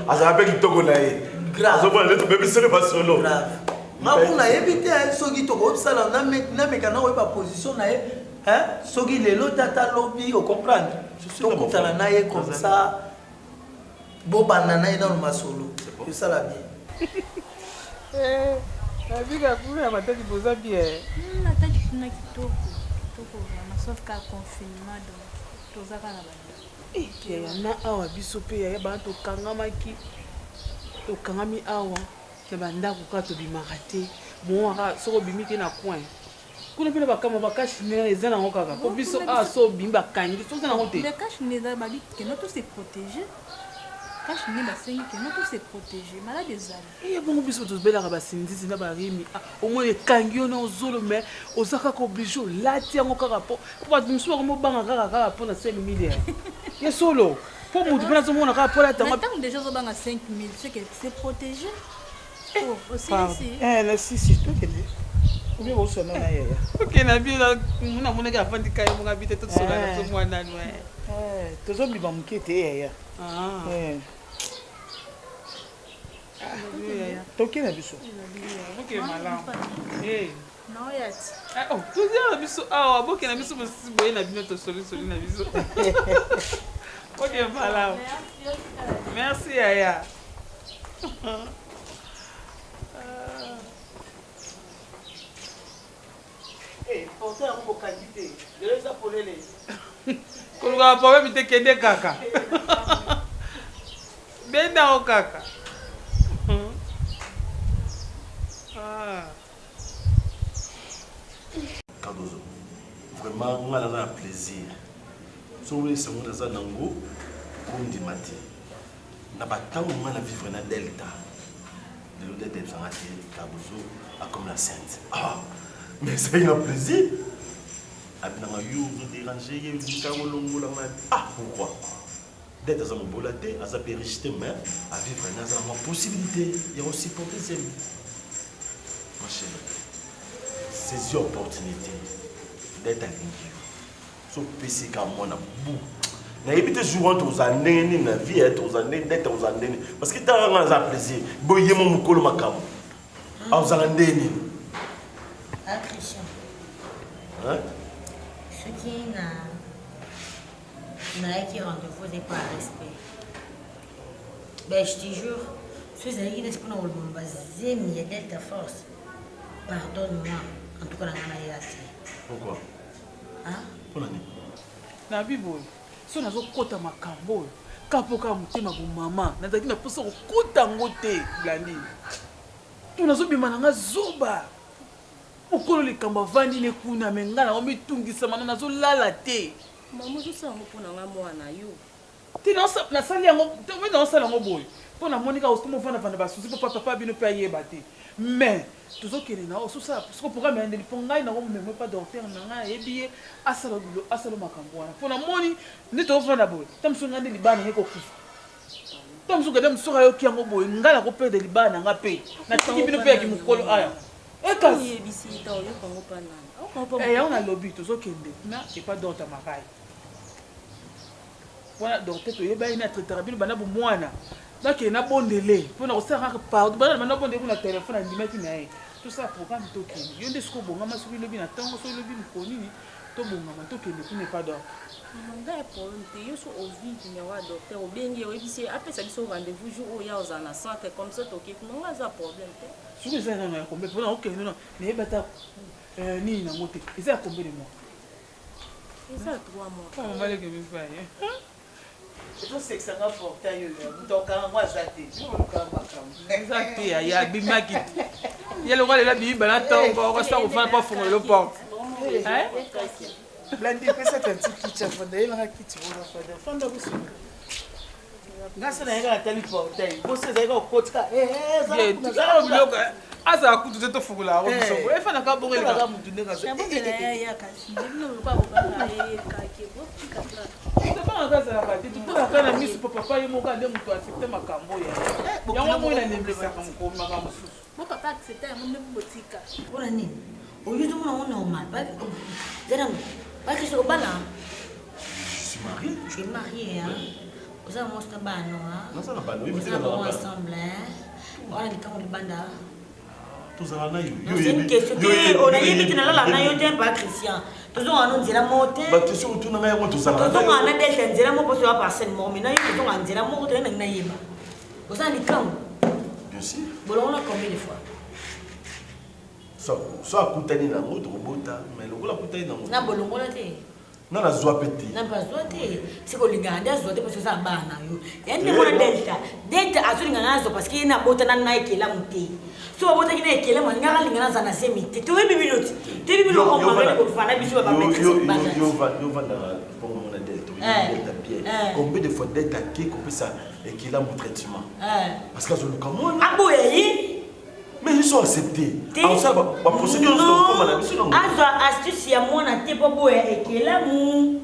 azape kitoko na ye grave azo bana to bébé sele ba solo grave makuna ebite soki to ko sala na mekana ko ba position na ye hein soki lelo tata lobby o comprendre tokutana naye comme ça bobana naye dans le masolo c'est ça la bien la vie ka kuna mataki boza bien na tati kuna kitoko vraiment sauf ka confinement donc tozaka na bana ya na awa biso pe ya bana tokangami awa na bandako ka tobimaka te moaka soko bimi te na coin kuna pena bakama bakashine eza nango kaka po biso so bimba kangi toza nango te le kashine eza babi que nous tous se protéger kashine basengi que nous tous se protéger malade ezali ya bongo biso tozobelaka basindizi na barimi omoi ekangi yo na ozolo mais oza kaka oblige olati yango kaka po bato mosusu bakomobanga kaka mpo na 5 000 ye solo po motu mpona azomona kaka po lati yango ntango déjà ozobanga 5 000 c'est que c'est protégé si tokende obi bosona na yaya ok na bila muna muna ka fandi kayo mga bite to sona na so mwana no tozobima mukete yaya yaya tokena biso ok malam non yet oh tozia biso awa boke na biso mosi boye na bino to soli na biso ok malam merci yaya porte ya ko kandite leza polele koluka problème te kende kaka benda o kaka Cardozo vraiment ngala na plaisir so we se ngona za nango kundi mati na batango ngana vivre na delta de l'autre de Sangati Cardozo a comme la sainte mais c'est un plaisir. Abinanga yo déranger ye kaolongola ma pourquoi d'être dans mon bolaté à sa péricité mais à vivre dans une possibilité il y a aussi potentiel ma chérie saisir opportunité d'être aligné so PC comme moi na bou na éviter jour entre aux années na vie être aux années d'être aux années parce que t'as un plaisir boye mon mukolo makamo aux années Christian. Hein? Ce qui n'a qui rendez-vous n'est pas respect. Ben je te jure, ce qui est pour nous le baser mais Delta Force. Pardonne-moi. En tout cas la ngana. Pourquoi? Hein? Pour l'année. Na bibo. So nazo kota makambo. Kapoka mutema bu mama. Nazaki na poso kota ngote blandi. Tu nazo bima nga zoba. Okolo likamba vandi ne kuna mengana o mitungisa mana nazo lala te maman zo sa mopona nga mwana yo ti na sali yango te we na sala ngo boy pona monika oskomo fana fana ba susi papa bino pe yeba te mais toujours kene na oso sa parce que programme ndeli pongai na ngo même pas docteur na nga yebiye asalo makambo wana pona moni ni to fana boy tamso ngande libana yeko kufa tamso gadam soka yo kiango boy ngala ko perdre libana nga pe na tiki bino pe yakimukolo aya on a lobby tout ça qui est pas d'autre makai voilà donc tu es bien être thérapie bana bu mwana donc na bondele pona ko sera pas bana bondele na téléphone andimaki na tout ça programme to ki yonde siko bonga masuki lobby na tango so lobby ko nini tobongama tokende kuna epador Manga ya problème te yo so ovide ne wa docteur obengi oyebisi apesa biso rendez-vous jour oyo oza na centre comme ça toke nanga za problème te soki eza nano ya combien mpona okende no nayeba ata nini nango te eza ya combien de mois eza 3 mois mamaleke mifaye ezosekisanga portail oyo mutokanga ngo aza te oluka makambo eza te ya abimaki te ye longo lela biyiba na ntongo okosala kofana mpo afungolelo porte blandi epesaka nti kiti afanda yelanga kiti wana fanda fanda busu ngasi nayeka natali portail bosi ezalika kokotika biloko azala kutu te tofungola yango bisoko efanaka bongelaka mutu ndenge tobangaka azalaka te toponaka na miso po papa ye moko ande moto accepte makambo oyo yango moi nanemisaka mokomi makambo mosusu mpona nini oyo tomona ngo normal zanango bakristo obana tu es marié oza mosi na bano oza bongo ensemble wana likambo libanda c'est une question onayebi te nalala na yo te mpa christian tozonga no nzela moko te tozonga na delta nzela moko mposo ya parsene moko me na yo tozonga nzela moko te nangi nayeba oza likambo bolongo na combien de fois so akutani nango tokobota mais lokola akutani nango na bolongola te na nazwa pe te na bazwa te sikolingana nde azwa te parce oza bana na yo yande mona delta azolingana nazo parce que ye nabotana na ekelamu te so babotaki na ekelamu alingaka lingana aza na semi te toyebi bino te toyebi bino omangani kofana biso yovandaka bongo na delta bien combien de fois delta ake kopesa ekelamu traitement parce que azoluka mwana aboya ye mais ils sont acceptés. Ça va procédure non. Azwa astuce ya mwana te po boya ekelamu.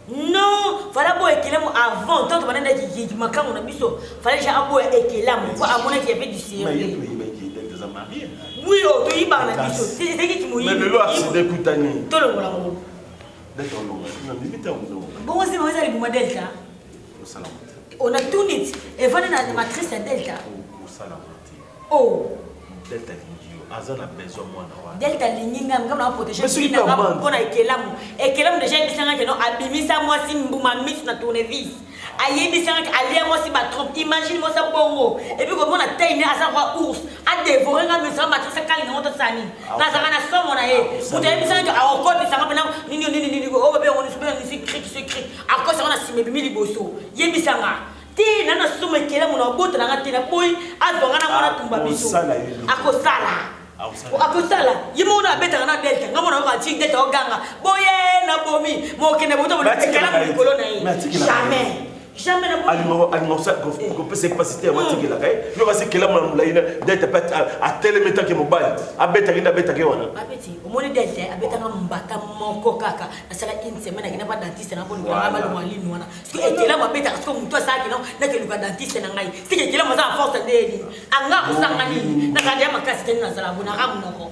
Non, fala boya ekelamu avant tant que banana qui makambo na biso. Fallait déjà aboya ekelamu pour amona qui avait du sérieux. Mais il est déjà marié. Oui, to yiba na biso. C'est qui moyi. Mais le accident kutani. To lo ngolo. D'accord, non. Na bibita ngo. Bon, c'est moi ça libuma delta. On a tout dit. Et venez na matrice ya delta. Oh. Delta Lingio, Azan a besoin de moi. Delta Linginga, comme on a protégé le pour la Ekelamu. Ekelamu déjà, il s'est dit abimisa moi si mbouma mix na tournevis. Aïe, il s'est dit aller moi si ma trompe. Imagine-moi ça bongo. Et puis, comme on a taillé à savoir ours, à dévorer un peu ça, ma trompe, ça calme dans notre sani. Là, ça va na somme, on a eu. Vous avez dit ça, à encore, ça va maintenant, nini, oh, bébé, on est ici, cri. À quoi ça va na si, mais bimi bosso. Yébisanga. Ti nana sume kela mona bota na ngati na boy azonga na mona tumba biso akosala yimo na beta na delta ngamona ka ti delta oganga boye na bomi mo kene boto bola kela mo kolo na yi jamais na boy alimo ça ko pese capacité à tikela kay yo kasi kela mo la ina delta pat a tele meta ke mobile a beta ke wana babeti omoni delta a beta nga mbata moko kaka asala une semaine akina pas dentiste na bolo nga balo mwalini wana parce que kela mo beta parce que muto asaki na ke luka dentiste na ngai c'est que kela mo za force ndeli anga kusanga nini na kadia makasi tena sala bona ramu noko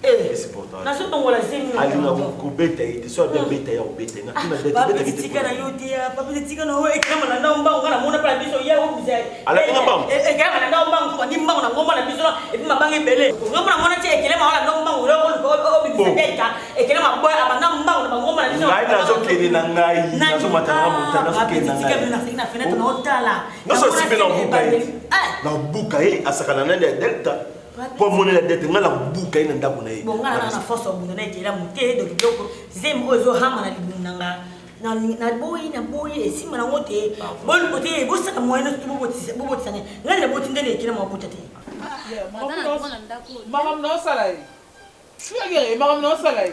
c'est important. Na so tongola zemi. Alina ko beta ite so bien beta ya beta na kina beta ki tika na yote ya papa tika na we kama na ndamba ngana mona pala biso ya wo bizai. Ala kina bam. Kama na ndamba ko ni mbango na ngoma na biso e bi mabange bele. Ngoma na mona che ekele ma wala ndamba uro ko bizai ekele ma boy abana mbango na ngoma na biso. Ngai na zo kene na ngai na zo matanga mutana zo kene na ngai. Tika na fenêtre na otala. No so sibe na buka e. Na buka e asakana na delta. Pour mon dette, on a la boucle et on a bon, on a la force au bout de la montée de l'eau. Zem ozo hamana libunanga. Na boy et si mon moté. Bon côté, vous savez, moi, nous sommes beaucoup de santé. Là, la beauté de l'équipe m'a poté. Madame non salai. Tu as guéri, madame non salai.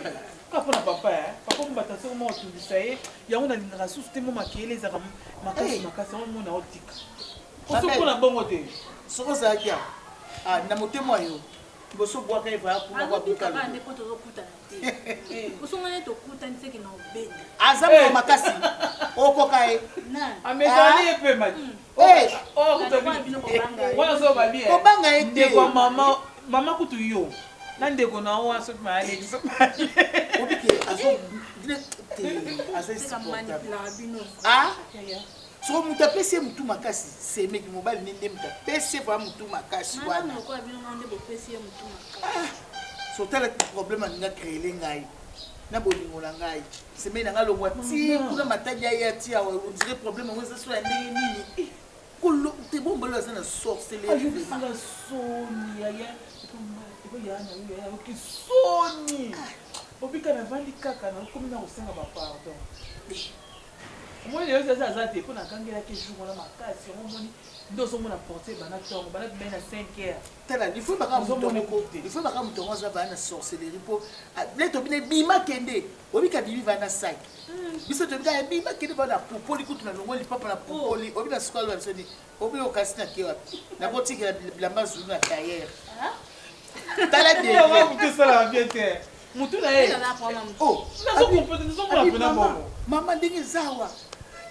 Quand on a papa, papa me battait sur moi tout ça. Il y a une alimentation, c'était mon maquillé, les armes, ma casse, mon optique. Pour ce qu'on a bon côté. Ce que ça a na motema yo boso bwaka eva kuna kwa buka bande ko to kuta te usungane to kuta ntse ki na obedi azamu makasi okokae na amezali epe mati wana so babi kobanga ete kwa mama kutu yo na ndeko na wa so mali obike azo azo so mutu apesi mutu makasi semeki mobali ninde mutu apesi pa mutu makasi wana so tala problème aninga créer ngai na bolingo na ngai semaine na ngai longwa ti kuna matadi ya ya ti awa on dirait problème ngo ça soit ndenge nini kolo te bon bolo ça na sorcellerie je fanga soni ya ya ko ya na ya ki soni obika na vandi kaka na komi na kosenga ba pardon moi je sais ça te pour na kangela ke jour na makasi on moni ndoso mona porter bana tongo bana bena 5h tala il faut baka mutongo côté il faut baka mutongo za bana sorcellerie po les to bine bima kende obika bibi bana sac biso to bika bima kende bana popoli kutu na longo li papa na popoli obika skolo na soni obi okasina ke wapi na botiki la mazulu na carrière tala de on va tout ça la bien terre mutu na ye oh na so comprendre nous sommes na bon mama ndenge zawa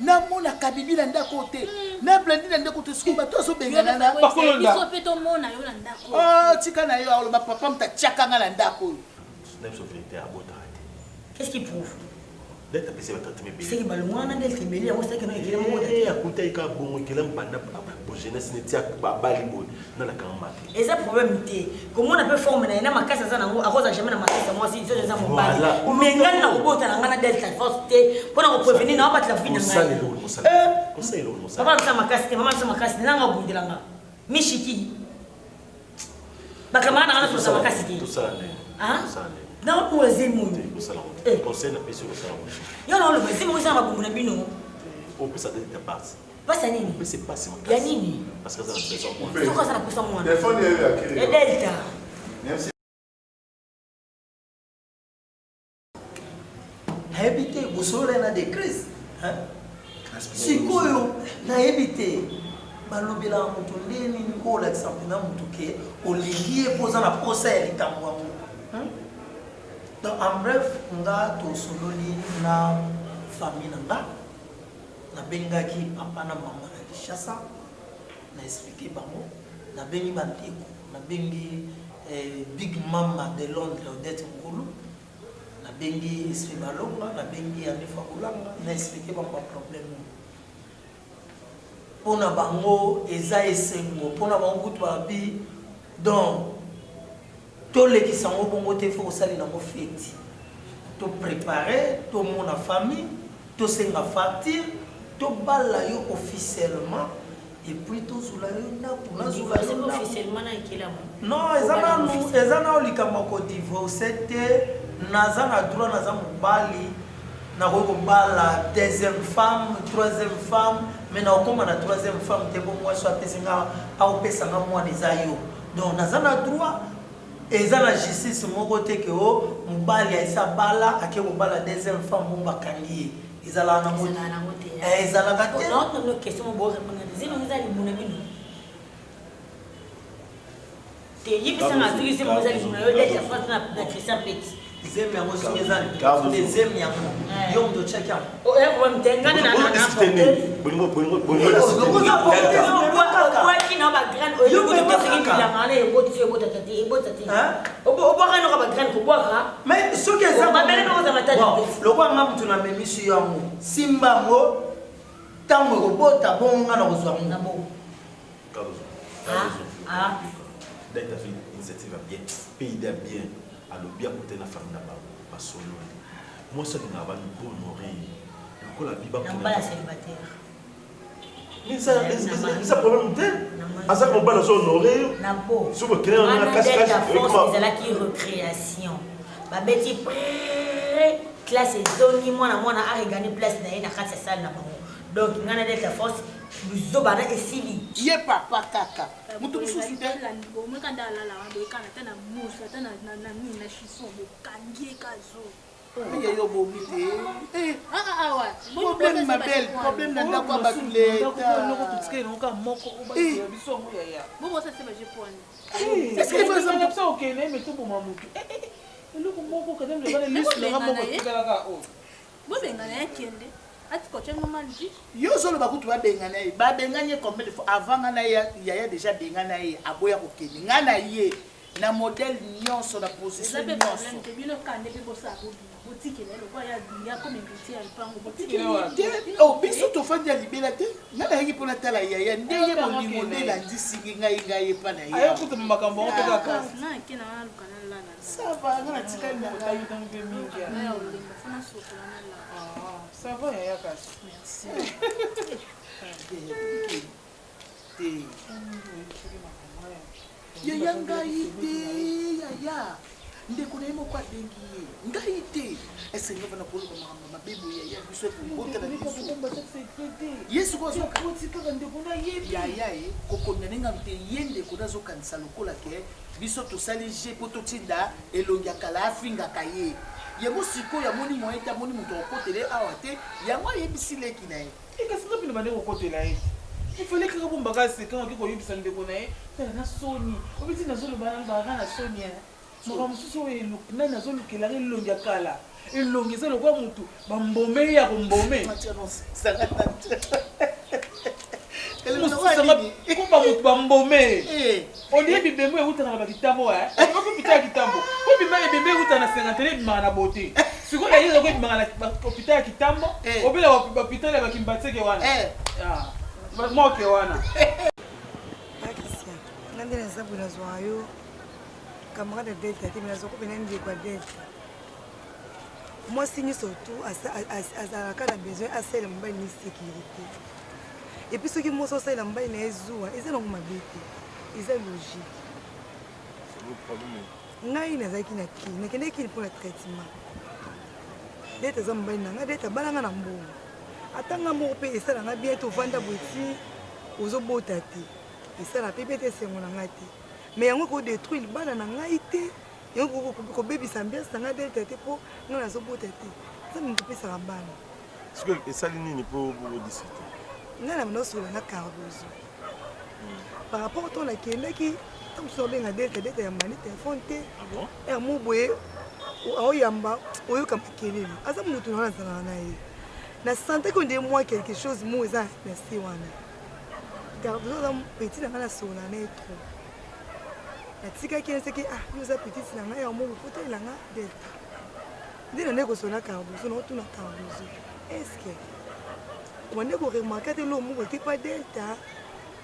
namona kabibi na ndako te na blandi na ndako te suku bato azobengana na biso mpe tomona yo na ndako tika na yo aloba papa mutatiakanga na ndako oyo qu'est-ce qui prouve Delta PC va traiter mes bébés. C'est que le mois n'a Delta Belli, on sait que nous écrivons. Et à côté il y a bon qui l'aime banda pour jeunesse ne tient pas balibo dans la campagne. Et ça problème était comment on peut former na makasa za nango à cause jamais na makasa moi si je za mon bali. Mais ngana na kobota na ngana Delta force te pour na prévenir na batla vie na ngai. Conseil lo mo sa. Papa msa makasi, mama msa makasi na nga bundelanga. Mishiki. Bakamana ngana so makasi ki. Tout ça hein? Non, pour les émoux. Conseil na pesi au salon. Yo non, le c'est moi ça va pour na bino. On peut ça de passe. Pas ça nini. Mais c'est pas si makasi. Ya nini? Parce que ça na besoin moi. Pourquoi ça na besoin moi? Téléphone est à créer. Et Delta. Merci. Habité bosole na de crise. Hein? Sikoyo na habité. Balobela mutu ndeni ko la exemple na mutu ke olingie poza na procès likambo ngo. Donc en bref, nga to sololi na famille nga na bengaki papa na mama na Kinshasa na expliquer bango na bengi bandeko na bengi big mama de Londres Odette Ngulu na bengi Swibalonga na bengi Anifa Kulanga na expliquer bango problème pona bango eza esengo pona bango kutu babi donc tout les qui sont au bon côté faut salir dans vos fêtes tout préparer tout mon famille tout c'est ma facture tout bala yo officiellement et puis tout sous la lune pour na sous la lune officiellement na ikela non ezana olikama ko divorcer te nazana droit nazana mobali na ko bala deuxième femme troisième femme mais na okoma na troisième femme te bon moi soit pesinga au pesanga moi nezayo donc nazana droit eza na justice moko te ke o mobali aisa bala ake kobala deuxième femme bomba kangi ezala na moto ezala ka te non non question bo répondre zino ngizali muna bino te yibisa ngaziki zimo ngizali muna yo déjà France na Christian Petit zemi yango songezali deuxième yango yo ndo check out o e ko mtengane na na bongo waki na ba grand o yo ko tefiki bila ngana e botisi e botati e botati o ba kana ba grand ko boka mais ce que ça ba mele no za matadi lo kwa ngamu tuna memisu yango simba ngo tango ko bota bonga na kozwa na bo Delta fait initiative bien pays bien à l'obia côté na famille na ba solo moi ça n'a pas une bonne oreille le la biba pour la célibataire mais ça problème tel à ça qu'on balance honoré na bo sur le créer on a casse comment ils qui recréation ba beti classe zone moi a gagné place na kati salle na bango donc ngana Delta force luzo bana esili ye papa kaka mutu mususu te moi quand dans la boy quand na musu na na chison bo kangie kazo ye yo bobi te ouais problème ma belle problème na ndako ba tule loko tutike noka moko o ba biso ngo ya bon ça c'est pas j'ai point est-ce que par exemple ça OK mais to bo mamutu loko moko quand même le ba liste le moko tukala ka o bo bengana kende ati kocha normal dit yo solo bakutu babengana ye babenganye combien de fois avant ngana ya déjà bengana ye aboya kokende ngana ye na modèle nyonso na position nyonso boutique là le quoi il y a comme invité à l'pango boutique oh biso to fandi ya libela te nga na yiki pona tala yaya ndenge bolingo nde landisingi ngai epa na ye ayo kuta makambo ngo kaka na kina na lukana la ça va nga na tikali na ngai mpe mingi ya olingo fana sokola na la ça va yaya kasi merci yaya ngai te yaya ndeko na ye moko abengi ye ngai te esenga bana koloba makambo mabe boye yaya biso ekobotela biso ye sikoyotikaka ndeko na ye yaya ye kokonda ndenge te ye ndeko nazokanisa lokola ke biso tosali je mpo totinda elongi ya kala afingaka ye yango sikoyo amoni moye te amoni moto akotele awa te yango ayebisi leki na ye kasi nga mpena bande kokotela ye ifale kaka bombaka sekanga ke koyebisa ndeko na ye tala na soni obiti nazoloba nambaka na soni makambo mosusu oyo nani nazolukelanga elongi ya kala elongi eza lokola motu bambome ye ya kombome komba motu bambome ondie bibembo eutaka na bakitambo opita ya kitambo po bima ebembe eutaka na sengantele ebimaka na bote sikoyo ayeza ko ebimaka na opita ya kitambo obela bapitale ya bakimbateke wana moke wana nga nde naza boye nazwaka yo camarade delta te naza kopena ndeko ya delta mwasi nyonso tu azalaka na besoin asalela mobali ni sécurité epuis soki mwasi osalela mobali na ye zuwa eza nango mabe te eza logique ngai nazalaki na kini nakendeki kini mpo na traitement delta aza mobali na ngai delta abalanga na mbongo atanga moko mpe esalanga bien te ovanda boye ti ozobota te esala mpe mpe te esengo na ngai te mais yango kodétruire libala na ngai te yango kobebisa ambiance na ngai delta te mpo ngai nazobota te eza moto opesaka bana sikoyo esali nini mpo bobodisi te ngai na banda osola na cardozo par rapport to nakendaki ta mosusu obenga delta ya mani telefone te mo boye aoyamba oyoka makelele aza motu na nazalaka na ye na sante ko nde moi quelque chose mo eza na se wana cardozo aza petit na ngai nasola na ye trop natikaki naseki yo oza petite na ngai yango bofuta nga delta nde na nde kosola cardozo naotuna cardozo estce wande koremarka te lo moko te pa delta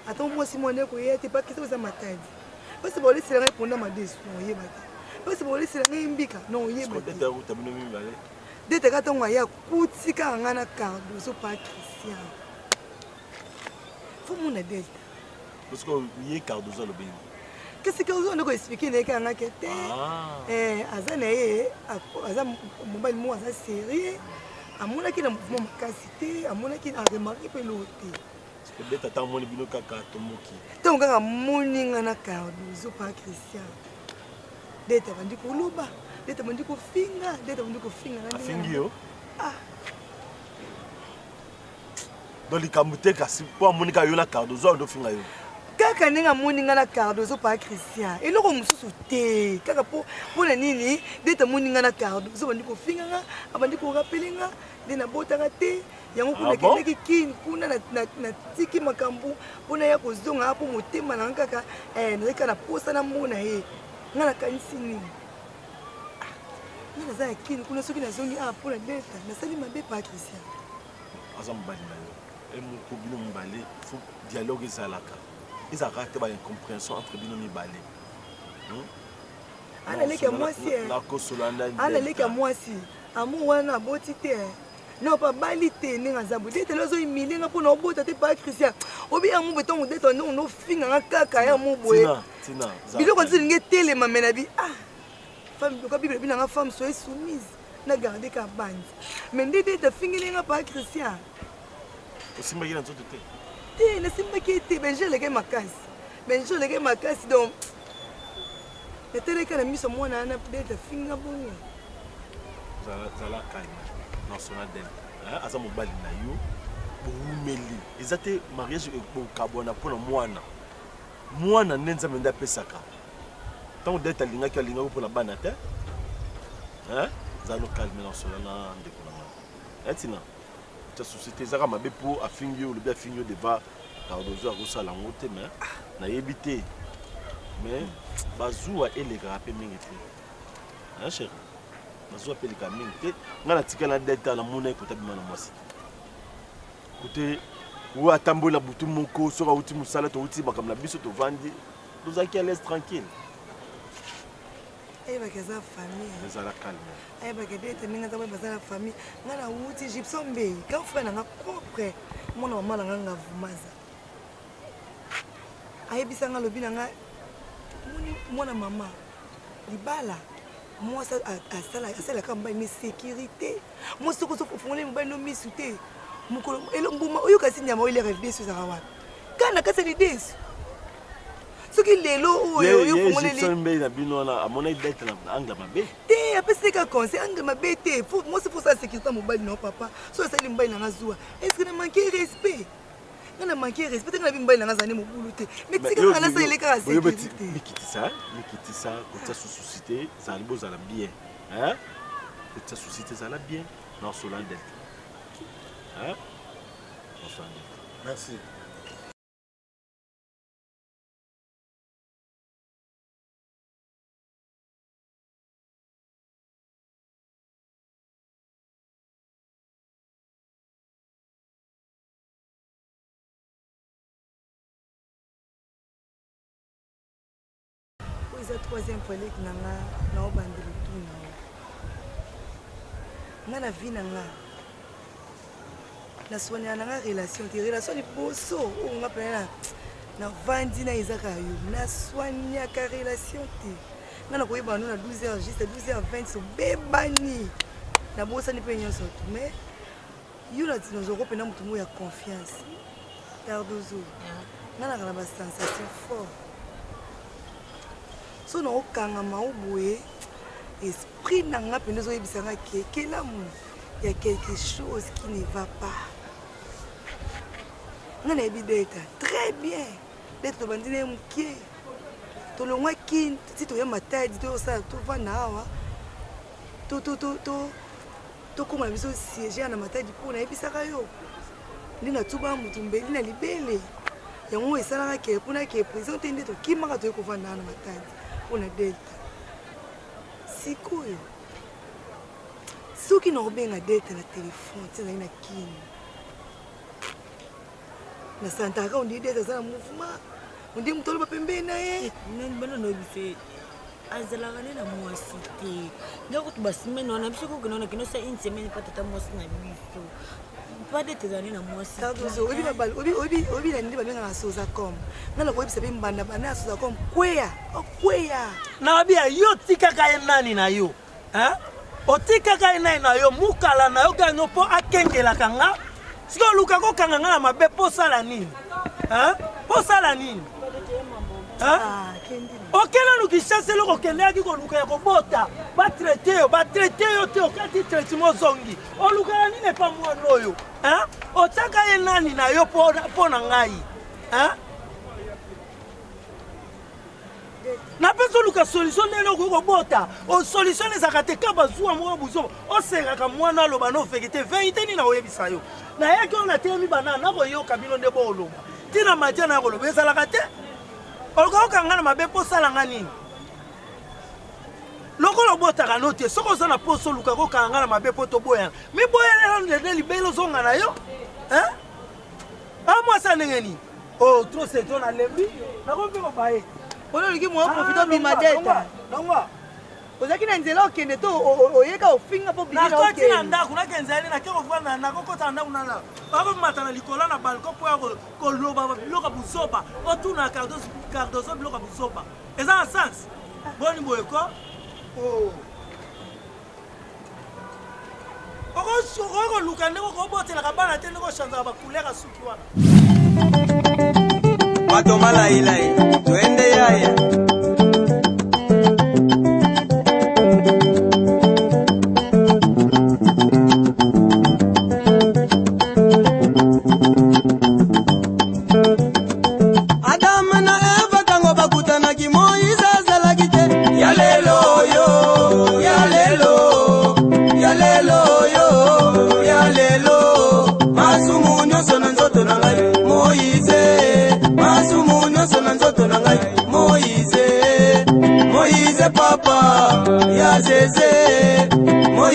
ata mwasi mwa nde koyeya te pakisa oza matadi mpasi baolesela ngai ponda madesu na oyeba te mpasi baolesela ngai mbika na oyeba te delta ka ntango aya kutikaka ngai na cardozo pa christian fo mona delta ye cardozo alobengi kasi cardozo nde koexplike na ye kaka ngaki te aza na ye aza mobali moko aza série amonaki na mouvement makasi te amonaki aremarke mpe loo te beta ta moni bino kaka tomoki ntango kaka moninga na cardozo pa christian dete bandi koloba dete bandi kofinga dete bandi kofinga afingi yo don likambo te kasi mpo amonika yo na cardozo andofinga yo kaka ndenge amoninga na cardozo pa christian eloko mosusu te kaka mpona nini dete amoninga na cardozo bandi kofinganga abandi korapelenga nde nabotaka te yango kuna kendeki kini kuna natiki makambo mpona ya kozonga mpo motema nanga kaka nazalika na posa na mona ye nga nakanisi nini nga naza ya kini kuna soki nazongi mpona delta nasali mabe pa christian aza mobali na yo emoko bino mibale fo dialogue ezalaka ezalaka te baincompréhension entre bino mibale analeki ya mwasi amour wana aboti te non pa bali te ndenge aza boye dete ozoyimile nga mpona obota te pa christian obi yango boye ntango dete ndenge nofinganga kaka ya mo boye biloko nti olingi etelema me na bi femme loka bibele binanga femme soye soumise na garde ka bandi me nde dete afingeli nga pa christian osimbaki na nzoto te te nasimbaki te benje oleke makasi donc eteleka na miso mwana wana dete afinga bongo zala calme nasona delta aza mobali na yo boumeli eza te mariage ekokabwana mpona mwana nde nzambe nde apesaka ntango delta alingaki mpona bana te zalo calme nasona na ndeko na nga etina ta société ezaka mabe mpo afingi yo olobi afingi yo deva cardozo akosala yango te me nayebi te mais bazuwa elekaka mpe mingi te chéri nazwa pelika mingi te nga natika na deta na mona ekota bima na mwasi kote ou atambola butu moko soka uti musala to uti makambo na biso tovandi tozalaki à l'aise tranquille ayebaka eza famille ezala calme ayebaka dete ndenge aza baza na famille nga na uti gypson mbei ka frère nanga propre mwana mama nanga ngavumaza ayebisa nga lobi nanga mwana mama libala mwasi asalaka mobali ne sécurité mwasi soko ofungoli mobali no misu te mokolo mbuma oyo kasi nyama oyo ilere desu ezaka wapi kana kasali desu soki lelo oyo ofungoleli na bino wana amona idete na angle mabe te apesika conseil angle mabe te mwasi fosa sécurité mobali na papa so asali mobali nanga zuwa est-ce que na manquer respect nga na manquer respect nga na mobali nanga zane mobulu te mais tika nga nasaleli kaka sécurité mikitisa kotia suscité zali bozala bien kotia suscité zala bien na osola delta Merci. C'est la troisième fois que je suis dans le na la vie na soigner na relation te relation ni boso o nga pena na vandi na izaka yo na soigner ka relation te nga na koyeba no na 12h juste 12h20 so bebani na bosa ni penyo so mais yo na tino zo pena mutu mo ya confiance tardozo nga na ba sensation fort so na okanga maoboye esprit na nga pena zo yebisanga ke l'amour il y a quelque chose qui ne va pas. On a d'être très bien. D'être bandine mouké. To lo ngaki si to ya matadi to sa to vana to koma biso siège na matadi pona ebisaka yo. Ndina tuba mutu mbeli na libele. Yango esala ke pona ke présenter ndeto kimaka to ko vana na matadi pona delta. Sikoyo. Soki na obenga date na téléphone tina ina kini na santaka on dit date za mouvement on dit mutolo ba pembe na ye nani bana no biso azala ngane na mwasi te ngako to basimene wana biso ko kena kino sa une semaine pas tata mwasi na biso pas date za na mwasi tardozo obi babal obi na ndi babenga soza comme nana ko bisa bimbanda bana soza comme kweya na bia yo tikaka ye nani na yo otikaka ina na yo mukala na yo ganyo po akengelaka nga siko luka ko kanga nga na mabe po sala nini posala nini okena lukishase loko kendaki ko luka ya kobota ba traiter yo te okati traitement zongi o luka nini pa mwana oyo otaka ye nani na yo po na ngai na peso luka solution nelo ko bota o solution ezaka te ka bazwa mwa buzo o sengaka mwana aloba no fekete vérité ni na oyebisa yo na yaki on a temi banana na ko yo kabilo nde bolo tina matia na koloba ezalaka te oloko kanga na mabe po sala ngani lokolo botaka no te soko za na poso luka ko kanga na mabe po to boya mi boya le libelo zonga na yo moi ça ngeni oh trop c'est ton alembi na ko pe ko bae Ono liki mwa profito bima data. Nonga. Ozaki na nzela okende to oyeka ofinga po bima okende. Na koti na ndako na kenzali na keko vana na kokota ndako na la. Bako matana likola na balcon po ya ko loba biloka buzoba. Otuna cardozo biloka buzoba. Eza en sens. Boni boyeko. Oh. Oko luka ndeko ko botela ka bana te ndeko chanza ba couleur asuki wana. Matomala ilai, tuende yaya. Adam na Eva tango bakutana kimoiza zalagite. Yalelo yo, yalelo. Masumu nyoso na nzoto na ngai Moize. Masumu nyoso na nzoto na ngai Moize papa ya zeze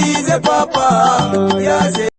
Moïse papa, ya